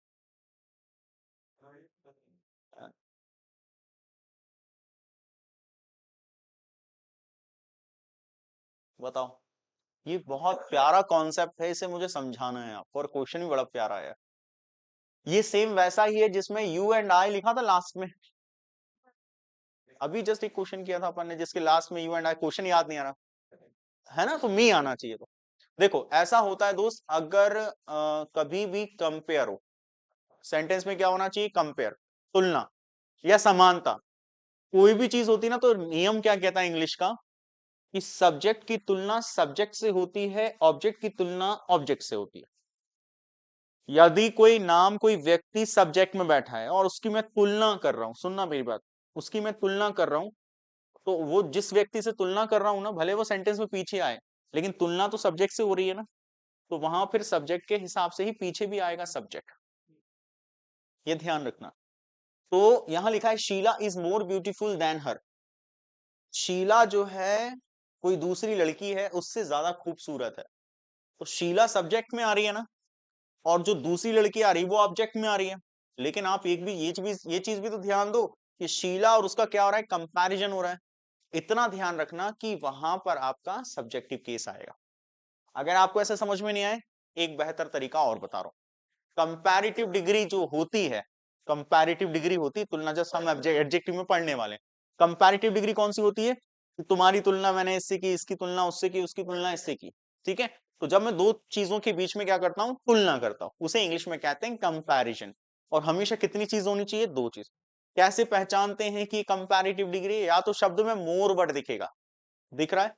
बताओ। ये बहुत प्यारा कॉन्सेप्ट है, इसे मुझे समझाना है आपको, और क्वेश्चन भी बड़ा प्यारा है। ये सेम वैसा ही है जिसमें यू एंड आई लिखा था लास्ट में। अभी जस्ट एक क्वेश्चन किया था अपन ने जिसके लास्ट में यू एंड आई, क्वेश्चन याद नहीं आ रहा है ना, तो मी आना चाहिए। तो देखो ऐसा होता है दोस्त, अगर कभी भी कंपेयर हो, सेंटेंस में क्या होना चाहिए? कंपेयर, तुलना या समानता। कोई भी चीज होती है ना, तो नियम क्या कहता है इंग्लिश का, कि सब्जेक्ट की तुलना सब्जेक्ट से होती है, ऑब्जेक्ट की तुलना ऑब्जेक्ट से होती है। यदि कोई नाम, कोई व्यक्ति सब्जेक्ट में बैठा है और उसकी मैं तुलना कर रहा हूं, सुनना मेरी बात, उसकी मैं तुलना कर रहा हूं, तो वो जिस व्यक्ति से तुलना कर रहा हूं ना, भले वो सेंटेंस में पीछे आए, लेकिन तुलना तो सब्जेक्ट से हो रही है ना, तो वहां फिर सब्जेक्ट के हिसाब से ही पीछे भी आएगा सब्जेक्ट। ये ध्यान रखना। तो यहां लिखा है Sheela is more beautiful than her. Sheela जो है, कोई दूसरी लड़की है उससे ज्यादा खूबसूरत है। तो शीला सब्जेक्ट में आ रही है ना, और जो दूसरी लड़की आ रही है वो ऑब्जेक्ट में आ रही है। लेकिन आप एक भी ये चीज भी तो ध्यान दो कि शीला और उसका क्या हो रहा है? कंपैरिजन हो रहा है। इतना ध्यान रखना कि वहां पर आपका सब्जेक्टिव केस आएगा। अगर आपको ऐसे समझ में नहीं आए, एक बेहतर तरीका और बता रहा हूं। कंपैरेटिव डिग्री जो होती है, कंपैरेटिव डिग्री होती है तुलना, जैसे हम एडजेक्टिव में पढ़ने वाले। कंपैरेटिव डिग्री कौन सी होती है? कि तुम्हारी तुलना मैंने इससे की, इसकी तुलना उससे की, उसकी तुलना इससे की। ठीक है। तो जब मैं दो चीजों के बीच में क्या करता हूं? तुलना करता हूं, उसे इंग्लिश में कहते हैं कंपैरिजन। और हमेशा कितनी चीज होनी चाहिए? दो चीज। कैसे पहचानते हैं कि कंपैरेटिव डिग्री? या तो शब्द में मोर वर्ड दिखेगा, दिख रहा है,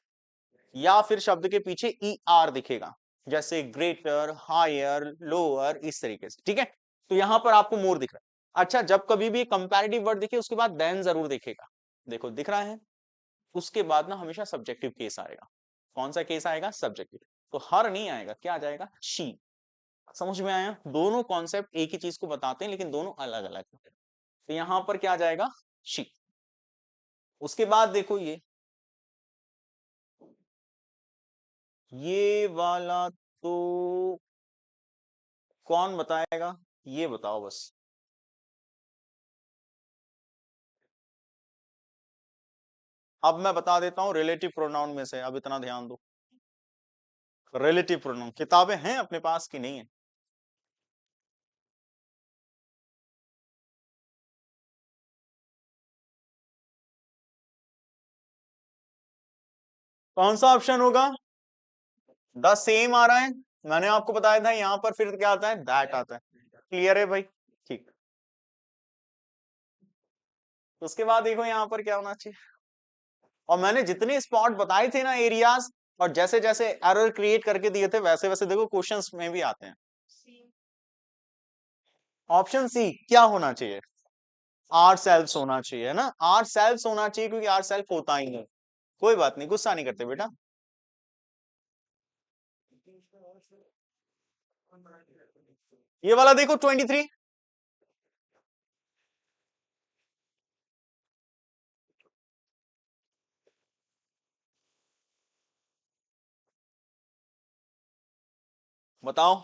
या फिर शब्द के पीछे ई आर दिखेगा, जैसे ग्रेटर, हायर, लोअर, इस तरीके से। ठीक है। तो यहां पर आपको मोर दिख रहा है। अच्छा, जब कभी भी कंपैरेटिव वर्ड दिखे उसके बाद देन जरूर दिखेगा। देखो दिख रहा है। उसके बाद ना हमेशा सब्जेक्टिव केस आएगा। कौन सा केस आएगा? सब्जेक्टिव। तो हर नहीं आएगा, क्या आ जाएगा? शी। समझ में आया? दोनों कॉन्सेप्ट एक ही चीज को बताते हैं लेकिन दोनों अलग अलग है। तो यहां पर क्या आ जाएगा? शी। उसके बाद देखो ये वाला तो कौन बताएगा? ये बताओ बस। अब मैं बता देता हूं रिलेटिव प्रोनाउन में से, अब इतना ध्यान दो। रिलेटिव प्रोनाउन किताबें हैं अपने पास की नहीं है? कौन सा ऑप्शन होगा? द सेम आ रहा है। मैंने आपको बताया था यहां पर फिर क्या आता है? दैट आता है। क्लियर है भाई? ठीक। उसके बाद देखो यहां पर क्या होना चाहिए। और मैंने जितने स्पॉट बताए थे ना, एरियाज, और जैसे जैसे एरर क्रिएट करके दिए थे वैसे वैसे देखो क्वेश्चंस में भी आते हैं। ऑप्शन सी क्या होना चाहिए? आर सेल्फ होना चाहिए, है ना? आर सेल्फ होना चाहिए, क्योंकि आर सेल्फ होता ही नहीं। कोई बात नहीं, गुस्सा नहीं करते बेटा। ये वाला देखो 23, बताओ।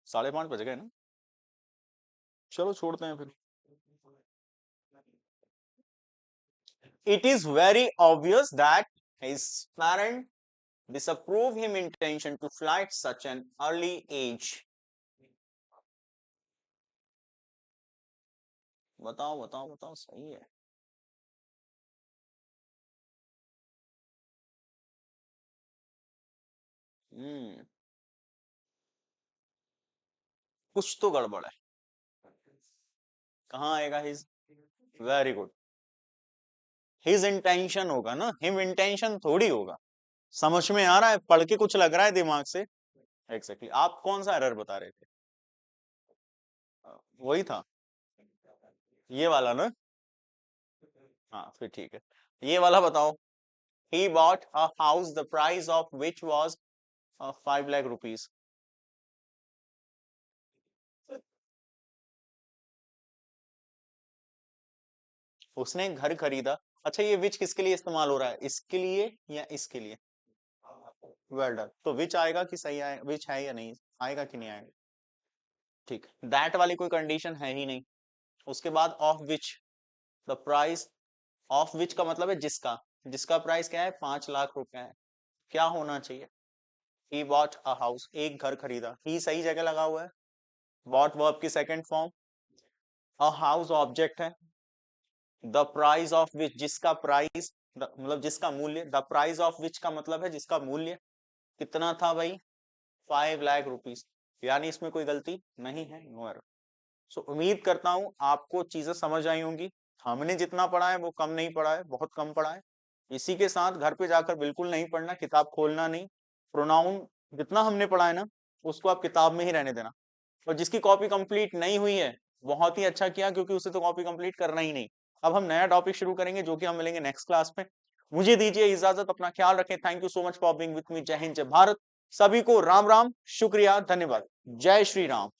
5:30 बज गए ना, चलो छोड़ते हैं फिर। It is very obvious that his parents disapprove him intention to fly at such an early age. बताओ बताओ बताओ, सही है। हम्म, कुछ तो गड़बड़ है। कहाँ आएगा his? Very good. His intention होगा ना, हिम इंटेंशन थोड़ी होगा। समझ में आ रहा है? पढ़ के कुछ लग रहा है दिमाग से? एग्जैक्टली आप कौन सा एरर बता रहे थे? वही था, ये वाला ना। हाँ फिर ठीक है, ये वाला बताओ। He bought a house the price of which was 5 lakh rupees. उसने एक घर खरीदा। अच्छा, ये विच किसके लिए इस्तेमाल हो रहा है, इसके लिए या इसके लिए? Well done. तो विच आएगा कि सही आएगा, विच है या नहीं आएगा कि नहीं आएगा? ठीक, दैट वाली कोई कंडीशन है ही नहीं। उसके बाद of which the price, of which का मतलब है जिसका, जिसका प्राइस क्या है, 5 लाख रुपए है। क्या होना चाहिए? ही बॉट अ हाउस, एक घर खरीदा। ही सही जगह लगा हुआ है, बॉट वर्ब की second form, a house object है, द प्राइस ऑफ विच जिसका प्राइस, मतलब जिसका मूल्य, द प्राइस ऑफ विच का मतलब है जिसका मूल्य कितना था भाई, 5 लाख रुपीज। यानी इसमें कोई गलती नहीं है, नो एरर। सो उम्मीद करता हूं आपको चीजें समझ आई होंगी। हमने जितना पढ़ा है वो कम नहीं पढ़ा है, बहुत कम पढ़ा है। इसी के साथ घर पे जाकर बिल्कुल नहीं पढ़ना, किताब खोलना नहीं। प्रोनाउन जितना हमने पढ़ा है ना, उसको आप किताब में ही रहने देना। और जिसकी कॉपी कंप्लीट नहीं हुई है, बहुत ही अच्छा किया, क्योंकि उसे तो कॉपी कंप्लीट करना ही नहीं। अब हम नया टॉपिक शुरू करेंगे जो कि हम मिलेंगे नेक्स्ट क्लास में। मुझे दीजिए इजाजत, अपना ख्याल रखें। Thank you so much for being with me. जय हिंद, जय भारत। सभी को राम राम, शुक्रिया, धन्यवाद। जय श्री राम।